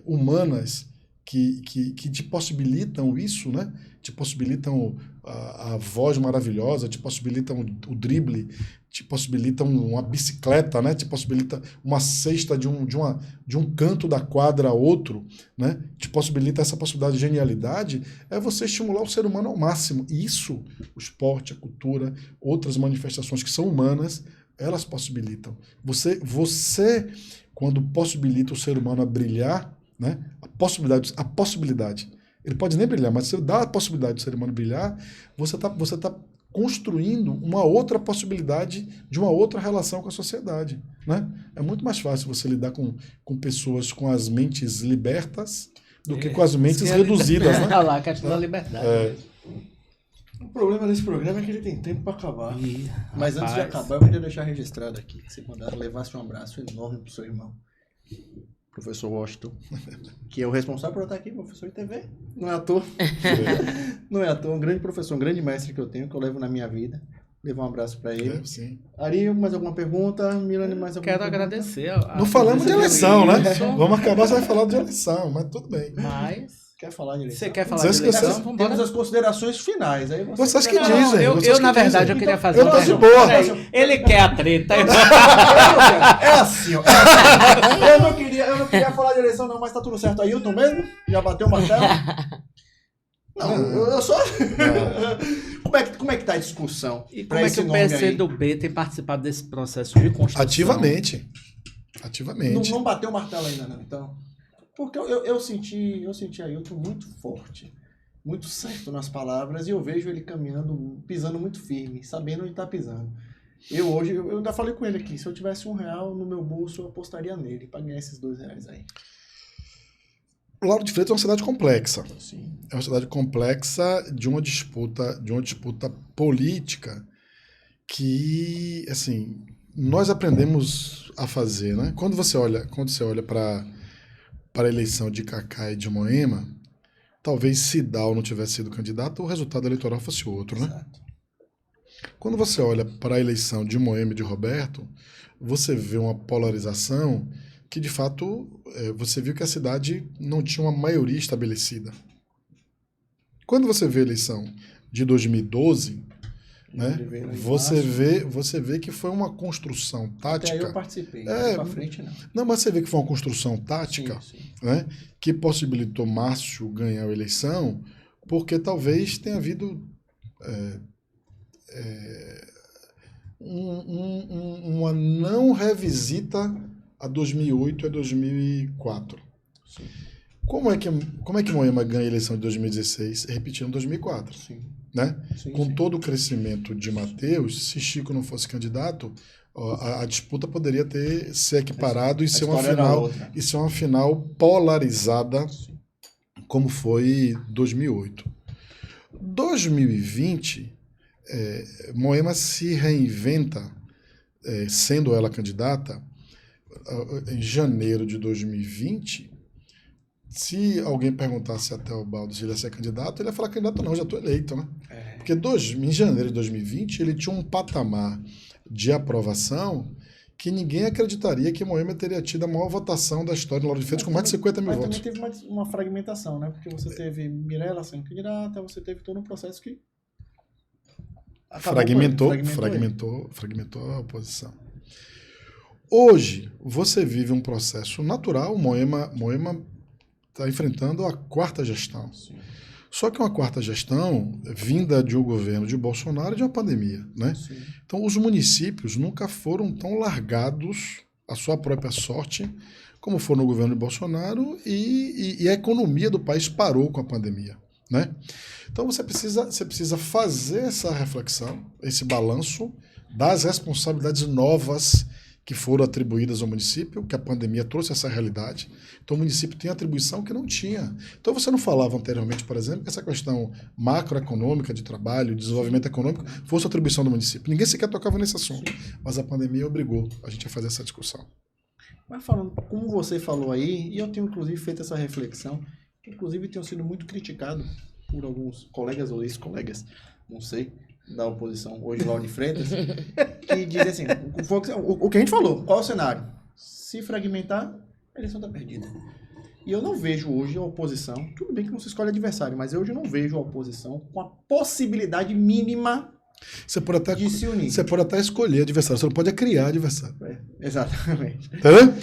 humanas que te possibilitam isso, né? Te possibilitam a voz maravilhosa, te possibilitam o drible, te possibilitam uma bicicleta, né? Te possibilita uma cesta de um canto da quadra a outro, né? Te possibilita essa possibilidade de genialidade, é você estimular o ser humano ao máximo. E isso, o esporte, a cultura, outras manifestações que são humanas, elas possibilitam. Você quando possibilita o ser humano a brilhar, né? A possibilidade. Ele pode nem brilhar, mas se você dá a possibilidade do ser humano brilhar, você tá construindo uma outra possibilidade de uma outra relação com a sociedade, né? É muito mais fácil você lidar com pessoas com as mentes libertas do que com as mentes reduzidas, né? Lá, a questão da liberdade. O problema desse programa é que ele tem tempo para acabar. Mas antes de acabar, eu queria deixar registrado aqui que você levasse um abraço enorme pro seu irmão, professor Washington, que é o responsável por estar aqui, professor de TV. Não é à toa. Não é à toa. Um grande professor, um grande mestre que eu tenho, que eu levo na minha vida. Levo um abraço para ele. Sim. Ari, mais alguma pergunta? Milane, mais alguma pergunta? Quero agradecer. Não falamos de eleição, né? Vamos acabar, você vai falar de eleição, mas tudo bem. Mas... Quer falar de eleição? Você quer falar de eleição? Temos as considerações finais. Aí vocês que dizem. Eu na verdade, eu queria fazer uma pergunta. Ele quer a treta. É assim, ó. Eu não queria falar de eleição, não, mas tá tudo certo. Ailton mesmo? Já bateu o martelo? Não, eu só... Como é que tá a discussão? E como é que o PCdoB tem participado desse processo de construção? Ativamente. Não bateu o martelo ainda, não, então... Porque eu senti Ailton muito forte, muito certo nas palavras, e eu vejo ele caminhando, pisando muito firme, sabendo onde está pisando. Eu ainda falei com ele aqui, se eu tivesse R$1 no meu bolso, eu apostaria nele para ganhar esses R$2 aí. Lauro de Freitas é uma cidade complexa. Sim. É uma cidade complexa de uma disputa política que, assim, nós aprendemos a fazer, né? Quando você olha para a eleição de Kaká e de Moema, talvez se Dal não tivesse sido candidato, o resultado eleitoral fosse outro, né? Exato. Quando você olha para a eleição de Moema e de Roberto, você vê uma polarização que, de fato, você viu que a cidade não tinha uma maioria estabelecida. Quando você vê a eleição de 2012... né? Você vê que foi uma construção tática. Até aí eu participei, não pra frente não. Não, mas você vê que foi uma construção tática, sim. Né? Que possibilitou Márcio ganhar a eleição, porque talvez tenha havido uma não revisita a 2008 e a 2004. Sim. Como é que Moema ganha a eleição de 2016 repetindo 2004? Sim. Né? Sim, com sim. todo o crescimento de Mateus, se Chico não fosse candidato, a disputa poderia ter se equiparado e ser uma final polarizada, sim, como foi 2008. 2020, Moema se reinventa, sendo ela candidata, em janeiro de 2020. Se alguém perguntasse até o Baldo se ele ia ser candidato, ele ia falar candidato não, já estou eleito, né? Porque em janeiro de 2020 ele tinha um patamar de aprovação que ninguém acreditaria que Moema teria tido a maior votação da história do Lauro de Freitas, com mais de 50 mil votos. Mas também teve uma fragmentação, né? Porque você teve Mirella sendo candidata, você teve todo um processo que fragmentou a oposição. Hoje, você vive um processo natural. Moema está enfrentando a quarta gestão. Sim. Só que uma quarta gestão vinda de um governo de Bolsonaro e de uma pandemia, né? Sim. Então, os municípios nunca foram tão largados a sua própria sorte, como foi no governo de Bolsonaro, e a economia do país parou com a pandemia, né? Então você precisa fazer essa reflexão, esse balanço das responsabilidades novas que foram atribuídas ao município, que a pandemia trouxe essa realidade. Então o município tem atribuição que não tinha. Então você não falava anteriormente, por exemplo, que essa questão macroeconômica de trabalho, desenvolvimento econômico, fosse atribuição do município. Ninguém sequer tocava nesse assunto. Mas a pandemia obrigou a gente a fazer essa discussão. Mas falando, como você falou aí, e eu tenho inclusive feito essa reflexão, que inclusive tenho sido muito criticado por alguns colegas ou ex-colegas, não sei, da oposição, hoje Lauro de Freitas, que dizem assim, o que a gente falou, qual é o cenário? Se fragmentar, a eleição está perdida. E eu não vejo hoje a oposição, tudo bem que não se escolhe adversário, mas hoje eu não vejo a oposição com a possibilidade mínima de se unir. Você pode até escolher adversário, você não pode criar adversário. Exatamente. Tá vendo?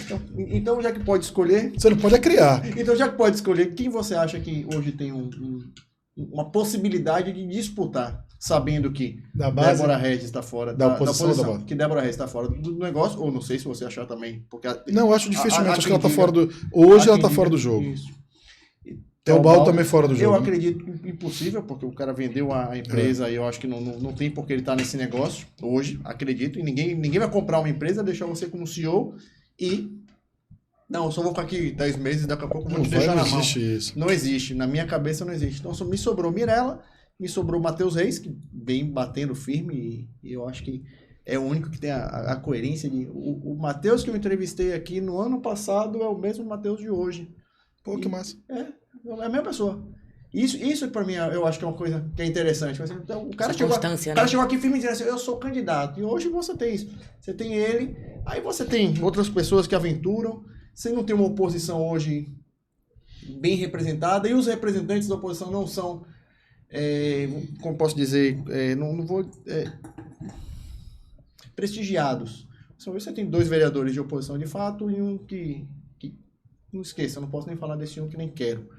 Então, já que pode escolher... Você não pode criar. Então, já que pode escolher, quem você acha que hoje tem uma possibilidade de disputar, sabendo que Débora Regis está fora da oposição, que Débora Regis está fora do negócio, ou não sei se você achar também, porque não, acho dificilmente, acho que ela está fora do... Hoje ela está fora do jogo. Isso. Teobaldo também fora do jogo. Eu acredito impossível, porque o cara vendeu a empresa e eu acho que não tem por que ele estar nesse negócio hoje, acredito, e ninguém vai comprar uma empresa, deixar você como CEO e... Não, eu só vou ficar aqui 10 meses e daqui a pouco eu vou te deixar na mão. Não existe isso. Não existe. Na minha cabeça não existe. Então me sobrou Mirella, me sobrou Matheus Reis, que vem batendo firme e eu acho que é o único que tem a coerência. O Matheus que eu entrevistei aqui no ano passado é o mesmo Matheus de hoje. Pô, que massa. É a mesma pessoa. Isso para mim, eu acho que é uma coisa que é interessante. Então, o cara chegou aqui firme e disse assim, eu sou candidato. E hoje você tem isso. Você tem ele, aí você tem outras pessoas que aventuram. Você não tem uma oposição hoje bem representada, e os representantes da oposição não são, como posso dizer, prestigiados. Você tem 2 vereadores de oposição de fato e um que não esqueça, eu não posso nem falar desse um que nem quero.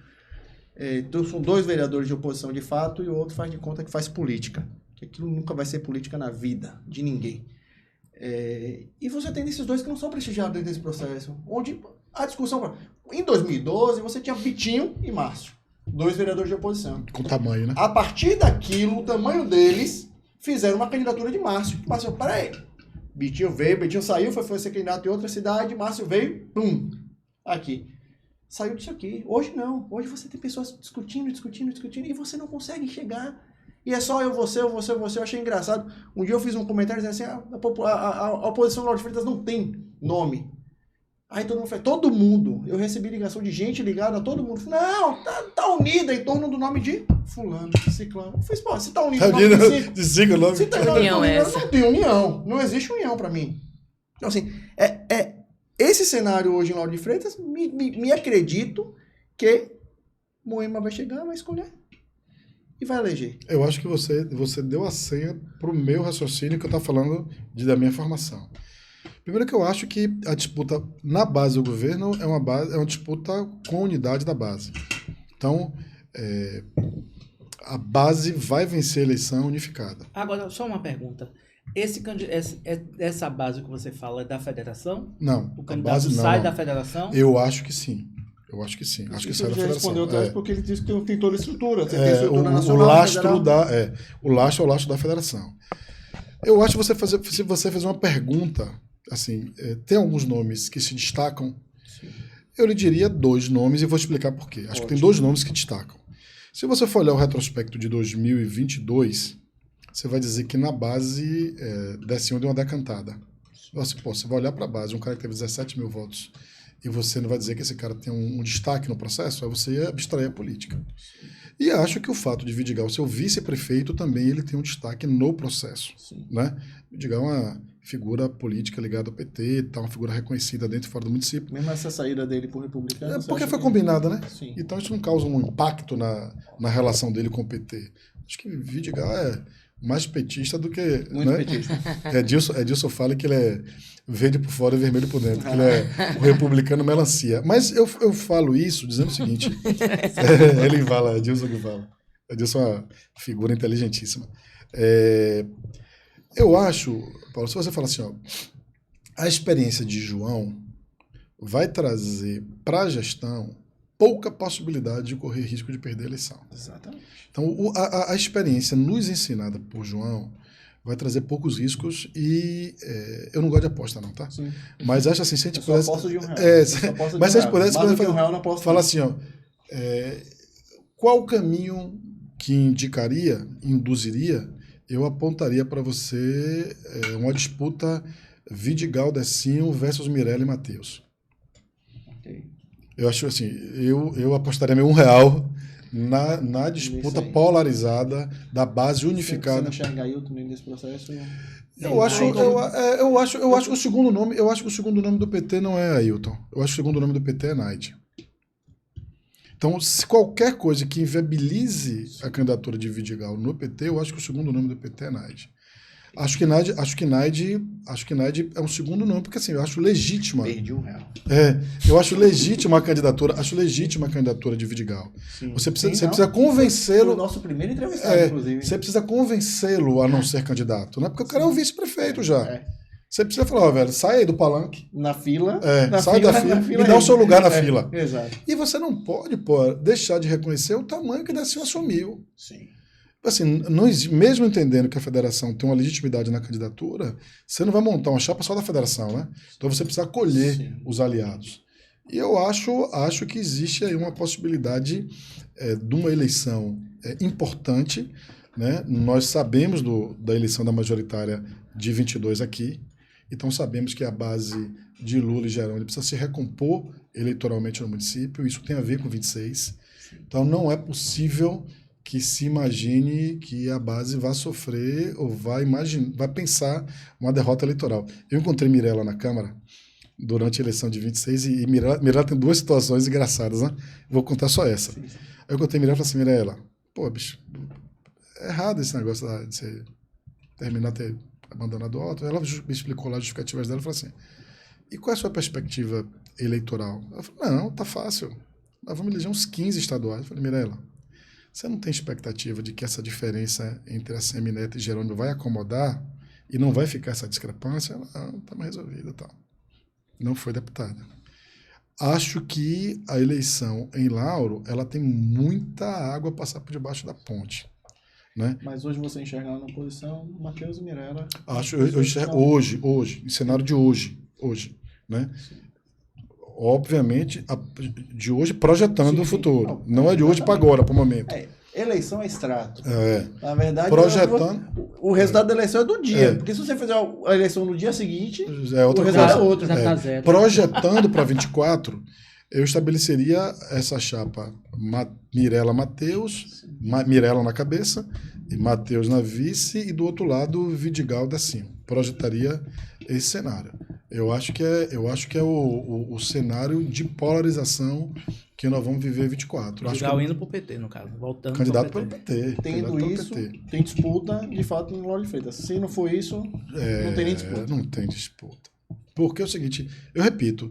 Então são 2 vereadores de oposição de fato e o outro faz de conta que faz política. Que aquilo nunca vai ser política na vida de ninguém. E você tem esses 2 que não são prestigiados dentro desse processo, onde a discussão... Em 2012, você tinha Vitinho e Márcio, 2 vereadores de oposição. Com tamanho, né? A partir daquilo, o tamanho deles, fizeram uma candidatura de Márcio. Márcio, peraí, Vitinho saiu, foi ser candidato em outra cidade, Márcio veio, pum, aqui. Saiu disso aqui. Hoje não. Hoje você tem pessoas discutindo, e você não consegue chegar... E é só você. Eu achei engraçado. Um dia eu fiz um comentário dizendo assim, a oposição Lauro de Freitas não tem nome. Aí todo mundo falou, todo mundo. Eu recebi ligação de gente ligada, todo mundo. Não, tá unida em torno do nome de fulano, ciclano. Eu falei, pô, se tá unido em nome de ciclano. Se tá união não tem união. Não existe união pra mim. Então assim, esse cenário hoje em Lauro de Freitas, me acredito que Moema vai chegar, vai escolher. E vai eleger. Eu acho que você deu a senha pro meu raciocínio que eu estava falando da minha formação. Primeiro que eu acho que a disputa na base do governo é uma disputa com a unidade da base. Então, a base vai vencer a eleição unificada. Agora, só uma pergunta. Essa base que você fala é da federação? Não. O candidato sai da federação? Eu acho que sim. Acho que sim. Acho que sai da federação. Respondeu atrás porque ele disse que tem toda a estrutura. Você tem estrutura nacional, o lastro é o lastro da federação. Eu acho que se você fez uma pergunta, assim, tem alguns nomes que se destacam. Sim. Eu lhe diria 2 nomes e vou explicar por quê. Acho que tem 2 nomes que destacam. Se você for olhar o retrospecto de 2022, você vai dizer que na base Décio deu uma decantada. Você vai olhar para a base, um cara que teve 17 mil votos, e você não vai dizer que esse cara tem um destaque no processo, aí você ia abstrair a política. E acho que o fato de Vidigal ser o vice-prefeito também ele tem um destaque no processo. Né? Vidigal é uma figura política ligada ao PT, tá uma figura reconhecida dentro e fora do município. Mesmo essa saída dele por republicano... porque foi combinada, né? Sim. Então isso não causa um impacto na relação dele com o PT. Acho que Vidigal é mais petista do que... Muito petista. Edilson fala que ele é verde por fora e vermelho por dentro, que ele é o republicano melancia. Mas eu falo isso dizendo o seguinte, ele fala, Edilson que fala. Edilson é uma figura inteligentíssima. Eu acho, Paulo, se você fala assim, a experiência de João vai trazer para a gestão pouca possibilidade de correr risco de perder a eleição. Exatamente. Então, a experiência nos ensinada por João vai trazer poucos riscos e eu não gosto de aposta não, tá? Sim. Mas acho assim, se a gente pudesse... Só aposto de R$1. Mas se a gente pudesse falar assim, ó, qual o caminho que induziria, eu apontaria para você uma disputa Vidigal, Decinho versus Mirella e Matheus. Okay. Eu acho assim, eu apostaria meu R$1 na disputa polarizada da base unificada. Você não enxerga Ailton nesse processo? Eu acho que o segundo nome do PT não é Ailton. Eu acho que o segundo nome do PT é Naide. Então, se qualquer coisa que inviabilize a candidatura de Vidigal no PT, eu acho que o segundo nome do PT é Naide. Acho que Naide é um segundo nome, porque assim, eu acho legítima. Perdi R$1. Eu acho legítima a candidatura, de Vidigal. Sim. Você precisa convencê-lo. Foi o nosso primeiro entrevistado, inclusive. Você precisa convencê-lo a não ser candidato, né? Porque o cara é o vice-prefeito já. Você precisa falar, velho, sai aí do palanque. Na fila. Sai da fila e dá o seu lugar na fila. Exato. E você não pode, deixar de reconhecer o tamanho que Decinho assumiu. Sim. Assim, mesmo entendendo que a federação tem uma legitimidade na candidatura, você não vai montar uma chapa só da federação, né? Então você precisa acolher os aliados. E eu acho que existe aí uma possibilidade de uma eleição importante, né? Nós sabemos da eleição da majoritária de 22 aqui, então sabemos que a base de Lula e Jerônimo precisa se recompor eleitoralmente no município, isso tem a ver com 26. Então não é possível que se imagine que a base vai sofrer ou vai pensar uma derrota eleitoral. Eu encontrei Mirella na Câmara durante a eleição de 26 e Mirella tem duas situações engraçadas, né? Vou contar só essa. Sim. Aí eu encontrei Mirella e falei assim, Mirella, pô, bicho, é errado esse negócio de você terminar ter abandonado o auto. Ela me explicou lá as justificativas dela e falou assim, e qual é a sua perspectiva eleitoral? Ela falou, não, tá fácil. Nós vamos eleger uns 15 estaduais. Eu falei, Mirella, você não tem expectativa de que essa diferença entre a Semineto e Jerônimo vai acomodar e não vai ficar essa discrepância? Não, tá mais resolvida, tal. Não foi deputada. Acho que a eleição em Lauro, ela tem muita água a passar por debaixo da ponte. Né? Mas hoje você enxerga na posição Matheus e Mirella? Eu enxergo hoje, em cenário de hoje, né? Obviamente, de hoje projetando o futuro. Não é de hoje para agora, para o momento. Eleição é extrato. Na verdade, projetando, o resultado da eleição é do dia. Porque se você fizer a eleição no dia seguinte, o resultado é outro. Projetando para 24, eu estabeleceria essa chapa Mirella Matheus, Mirella na cabeça, e Matheus na vice, e do outro lado, Vidigal Decinho. Projetaria esse cenário. Eu acho que é o cenário de polarização que nós vamos viver em 24. Vidigal indo para o PT, no caso. Voltando candidato pelo PT. Tendo isso, tem disputa, de fato, no Lauro de Freitas. Se não for isso, não tem nem disputa. Não tem disputa. Porque é o seguinte, eu repito,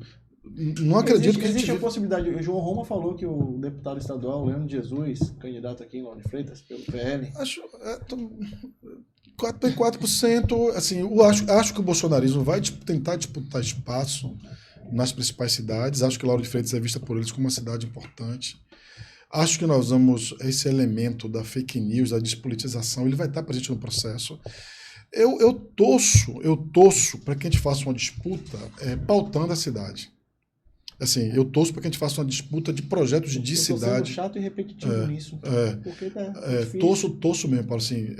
não acredito que existe a possibilidade. O João Roma falou que o deputado estadual, Leandro Jesus, candidato aqui em Lauro de Freitas, pelo PL... Tem 4%. Assim, acho que o bolsonarismo vai tentar disputar espaço nas principais cidades. Acho que Lauro de Freitas é vista por eles como uma cidade importante. Acho que nós vamos... Esse elemento da fake news, da despolitização, ele vai estar presente no processo. Eu torço para que a gente faça uma disputa pautando a cidade. Assim, eu torço para que a gente faça uma disputa de projetos de cidade. Chato e repetitivo nisso. Porque torço mesmo, Paulo. Assim,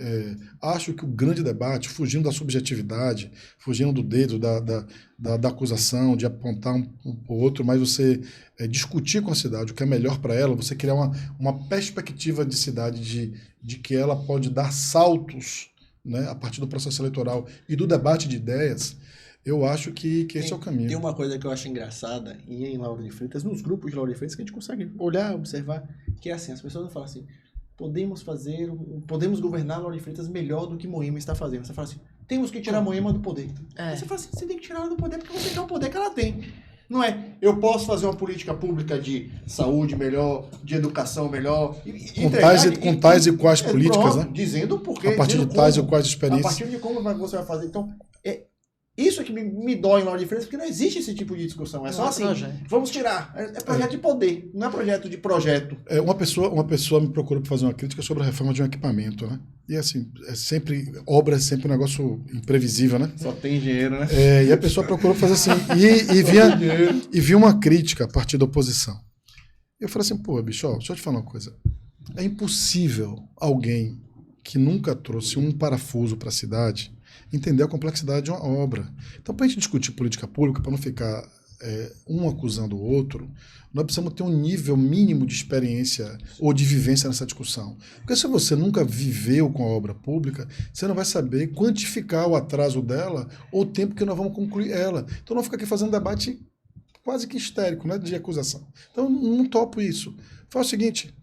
acho que o grande debate, fugindo da subjetividade, fugindo do dedo, da acusação, de apontar um para o outro, mas você discutir com a cidade o que é melhor para ela, você criar uma perspectiva de cidade de que ela pode dar saltos, né, a partir do processo eleitoral e do debate de ideias. Eu acho que esse é o caminho. Tem uma coisa que eu acho engraçada, e em Lauro de Freitas, nos grupos de Lauro de Freitas, que a gente consegue olhar, observar, que é assim, as pessoas não falam assim, podemos governar Lauro de Freitas melhor do que Moema está fazendo. Você fala assim, temos que tirar Moema do poder. Você fala assim, você tem que tirar ela do poder porque você tem o poder que ela tem. Não é, eu posso fazer uma política pública de saúde melhor, de educação melhor. Com tais e quais políticas, né? Dizendo porque. A partir de tais e quais experiências. A partir de como você vai fazer. Então, Isso é que me dói na hora de diferença, porque não existe esse tipo de discussão. É só assim, vamos tirar. É projeto de poder, não é projeto de projeto. Uma pessoa me procurou para fazer uma crítica sobre a reforma de um equipamento, né? E assim, obra é sempre um negócio imprevisível, né? Só tem dinheiro, né? E a pessoa procurou fazer assim, e via uma crítica a partir da oposição. Eu falei assim, pô, bicho, deixa eu te falar uma coisa. É impossível alguém que nunca trouxe um parafuso para a cidade entender a complexidade de uma obra. Então, para a gente discutir política pública, para não ficar um acusando o outro, nós precisamos ter um nível mínimo de experiência ou de vivência nessa discussão. Porque se você nunca viveu com a obra pública, você não vai saber quantificar o atraso dela ou o tempo que nós vamos concluir ela. Então, não fica aqui fazendo debate quase que histérico, né, de acusação. Então, não topo isso. Faz o seguinte,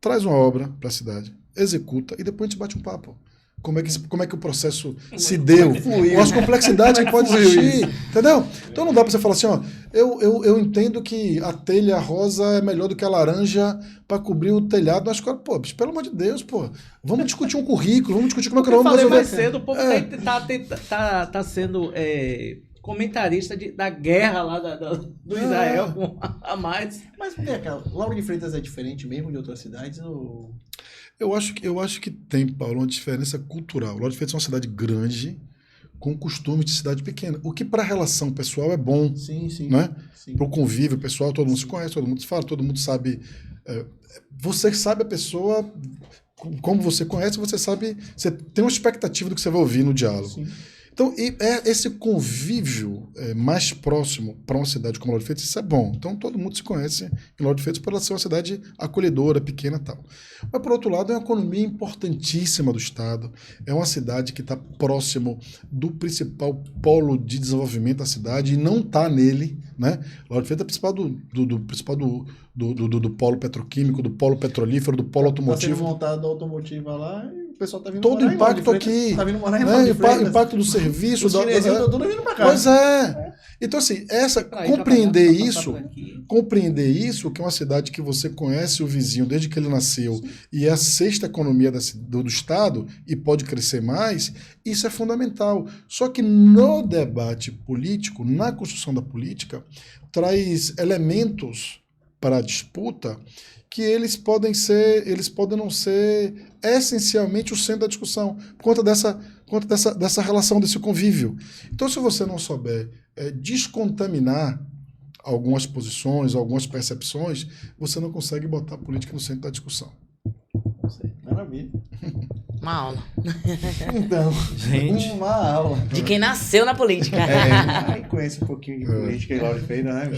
traz uma obra para a cidade, executa e depois a gente bate um papo. Como é que o processo se deu, com as complexidades que pode existir, entendeu? Então não dá para você falar assim, eu entendo que a telha rosa é melhor do que a laranja para cobrir o telhado. Acho que, pô, pelo amor de Deus, vamos discutir um currículo, vamos discutir como é que nós vamos resolver. Mais cedo, o povo tá sendo comentarista da guerra lá do Israel com a mais. Mas, Lauro de Freitas é diferente mesmo de outras cidades? Ou... Eu acho que tem, Paulo, uma diferença cultural. Lauro de Freitas é uma cidade grande, com costumes de cidade pequena. O que para a relação pessoal é bom. Sim. Né? Para o convívio pessoal, todo mundo se conhece, todo mundo se fala, todo mundo sabe. Você sabe a pessoa, como você conhece, você sabe. Você tem uma expectativa do que você vai ouvir no diálogo. Sim. Então, esse convívio mais próximo para uma cidade como Lauro de Freitas, isso é bom. Então, todo mundo se conhece em Lauro de Freitas por ela ser uma cidade acolhedora, pequena e tal. Mas, por outro lado, é uma economia importantíssima do Estado. É uma cidade que está próximo do principal polo de desenvolvimento da cidade e não está nele, né? Lauro de Freitas é principal do polo petroquímico, do polo petrolífero, do polo automotivo. Está sendo montado a automotiva lá e o pessoal está vindo todo morar o impacto aqui, está vindo morar em Lauro de Freitas. Impacto do serviço. Os chineses estão todos vindo para cá. Pois é. Então, assim, compreender isso, que é uma cidade que você conhece o vizinho desde que ele nasceu, sim, e é a sexta economia do Estado e pode crescer mais, isso é fundamental. Só que no debate político, na construção da política, traz elementos para a disputa que eles podem não ser essencialmente o centro da discussão, por conta dessa relação, desse convívio. Então, se você não souber descontaminar algumas posições, algumas percepções, você não consegue botar a política no centro da discussão. Maravilha. Uma aula. Então, gente, uma aula. De quem nasceu na política. Aí conhece um pouquinho de política e Lauro de Freitas, né?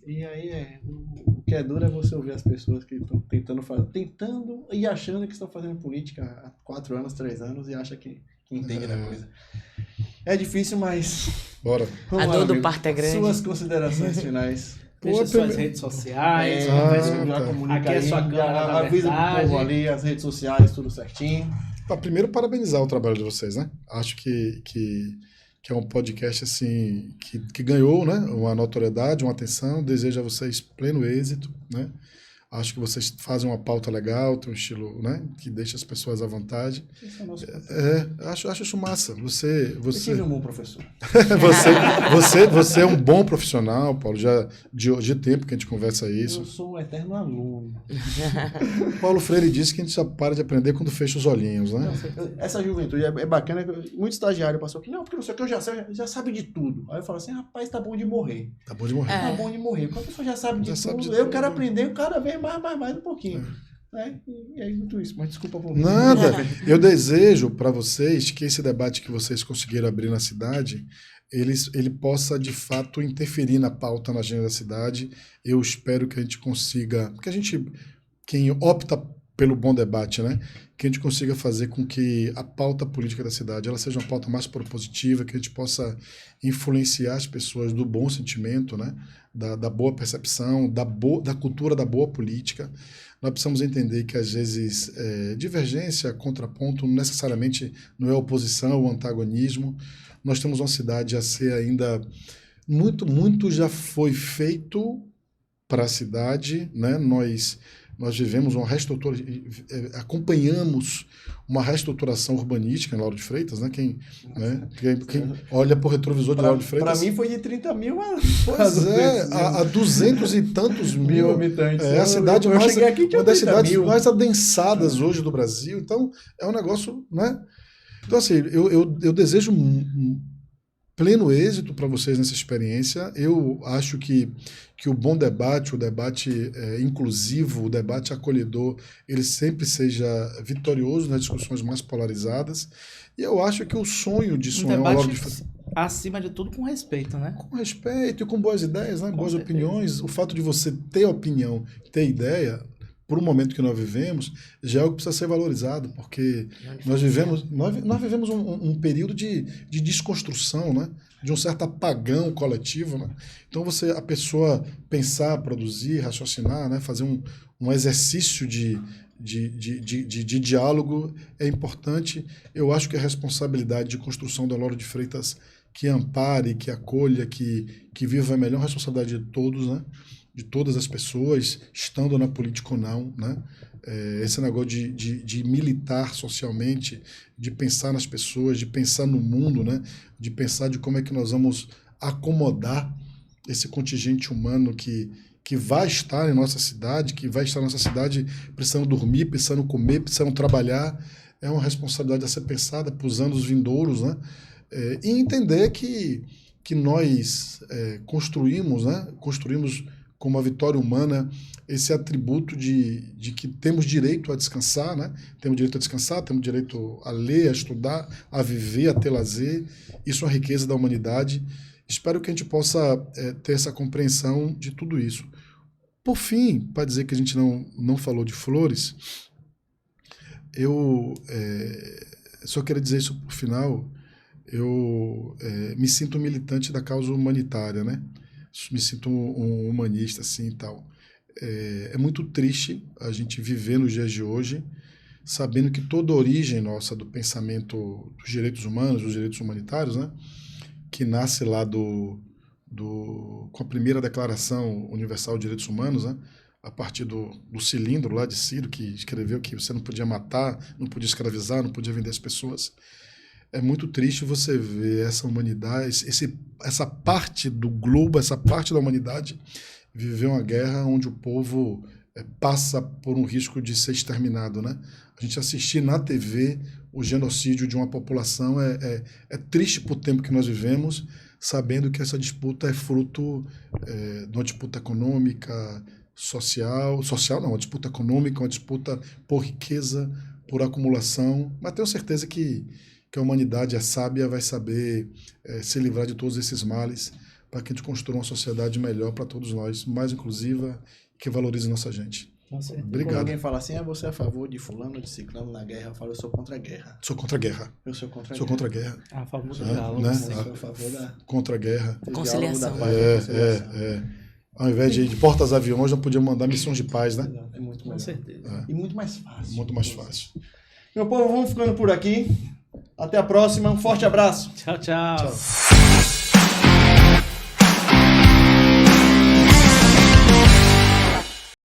E aí o que é duro é você ouvir as pessoas que estão tentando e achando que estão fazendo política há 4 anos, 3 anos e acham que entende da coisa. É difícil, mas... Bora. A dor do parto é grande. Suas considerações finais. Deixa suas redes sociais. Aqui é sua câmera, avisa pro povo ali, as redes sociais, tudo certinho. Primeiro, parabenizar o trabalho de vocês, né? Acho que é um podcast assim que ganhou, né, uma notoriedade, uma atenção. Desejo a vocês pleno êxito, né? Acho que vocês fazem uma pauta legal, tem um estilo, né, que deixa as pessoas à vontade. Acho isso massa. Você é um bom professor. você é um bom profissional, Paulo. Já de tempo que a gente conversa isso. Eu sou um eterno aluno. Paulo Freire disse que a gente só para de aprender quando fecha os olhinhos, né? Essa juventude é bacana. Muito estagiário passou aqui. Não, porque não sei o que eu já sei, já sabe de tudo. Aí eu falo assim, rapaz, tá bom de morrer. Tá bom de morrer. Tá bom de morrer. Quando a pessoa já sabe de tudo, eu quero aprender cada vez mais um pouquinho. Né? E aí, muito isso. Mas desculpa por nada. Eu desejo para vocês que esse debate que vocês conseguiram abrir na cidade, ele possa, de fato, interferir na pauta, na agenda da cidade. Eu espero que a gente consiga... Quem opta pelo bom debate, né? Que a gente consiga fazer com que a pauta política da cidade ela seja uma pauta mais propositiva, que a gente possa influenciar as pessoas do bom sentimento, né? Da boa percepção, da cultura da boa política. Nós precisamos entender que, às vezes, divergência, contraponto, não necessariamente não é oposição ou antagonismo. Nós temos uma cidade a ser ainda... Muito já foi feito para a cidade, né? Nós vivemos acompanhamos uma reestruturação urbanística em Lauro de Freitas, né? Quem olha por retrovisor de Lauro de Freitas... Para mim foi de 30 mil a 200 e tantos mil habitantes. É a cidade eu cheguei aqui, uma das cidades mais adensadas hoje do Brasil. Então, é um negócio... Né? Então, assim, eu desejo pleno êxito para vocês nessa experiência. Eu acho que o bom debate, o debate inclusivo, o debate acolhedor, ele sempre seja vitorioso nas discussões mais polarizadas. E eu acho que o sonho de sonhar uma hora de... Acima de tudo, com respeito, né? Com respeito e com boas ideias, né? Boas opiniões. O fato de você ter opinião, ter ideia, por um momento que nós vivemos, já é o que precisa ser valorizado, porque nós vivemos um período de desconstrução, né? De um certo apagão coletivo, né? Então a pessoa pensar, produzir, raciocinar, né? Fazer um exercício de diálogo é importante. Eu acho que a responsabilidade de construção do Lauro de Freitas que ampare, que acolha, que viva a melhor responsabilidade de todos, né? De todas as pessoas, estando na política ou não, né? Esse negócio de militar socialmente, de pensar nas pessoas, de pensar no mundo, né? De pensar de como é que nós vamos acomodar esse contingente humano que vai estar em nossa cidade, precisando dormir, precisando comer, precisando trabalhar. É uma responsabilidade a ser pensada para os anos vindouros, né? E entender que nós construímos, né? Construímos como a vitória humana, esse atributo de que temos direito a descansar, né? Temos direito a descansar, temos direito a ler, a estudar, a viver, a ter lazer. Isso é uma riqueza da humanidade. Espero que a gente possa ter essa compreensão de tudo isso. Por fim, para dizer que a gente não falou de flores, eu só queria dizer isso por final, eu me sinto militante da causa humanitária, né? Me sinto um humanista assim e tal. É muito triste a gente viver nos dias de hoje sabendo que toda a origem nossa do pensamento dos direitos humanos, dos direitos humanitários, né, que nasce lá com a primeira Declaração Universal de Direitos Humanos, né, a partir do cilindro lá de Ciro, que escreveu que você não podia matar, não podia escravizar, não podia vender as pessoas. É muito triste você ver essa humanidade, essa parte do globo, essa parte da humanidade, viver uma guerra onde o povo passa por um risco de ser exterminado, né? A gente assistir na TV o genocídio de uma população é triste por tempo que nós vivemos, sabendo que essa disputa é fruto de uma disputa econômica, social não, uma disputa econômica, uma disputa por riqueza, por acumulação, mas tenho certeza que a humanidade é sábia, vai saber se livrar de todos esses males para que a gente construa uma sociedade melhor para todos nós, mais inclusiva, que valorize nossa gente. Obrigado. Quando alguém fala assim, você é a favor de fulano, de ciclano na guerra, eu falo, eu sou contra a guerra. Sou contra a guerra. Eu sou contra a guerra. Sou contra a guerra. A favor do diálogo. Né? Sou a favor da... Contra a guerra. Conciliação. Ao invés de portas-aviões, já podíamos mandar missões de paz, né? É muito melhor. Com certeza. E muito mais fácil. Muito mais fácil. Meu povo, vamos ficando por aqui. Até a próxima. Um forte abraço. Tchau, tchau. Tchau.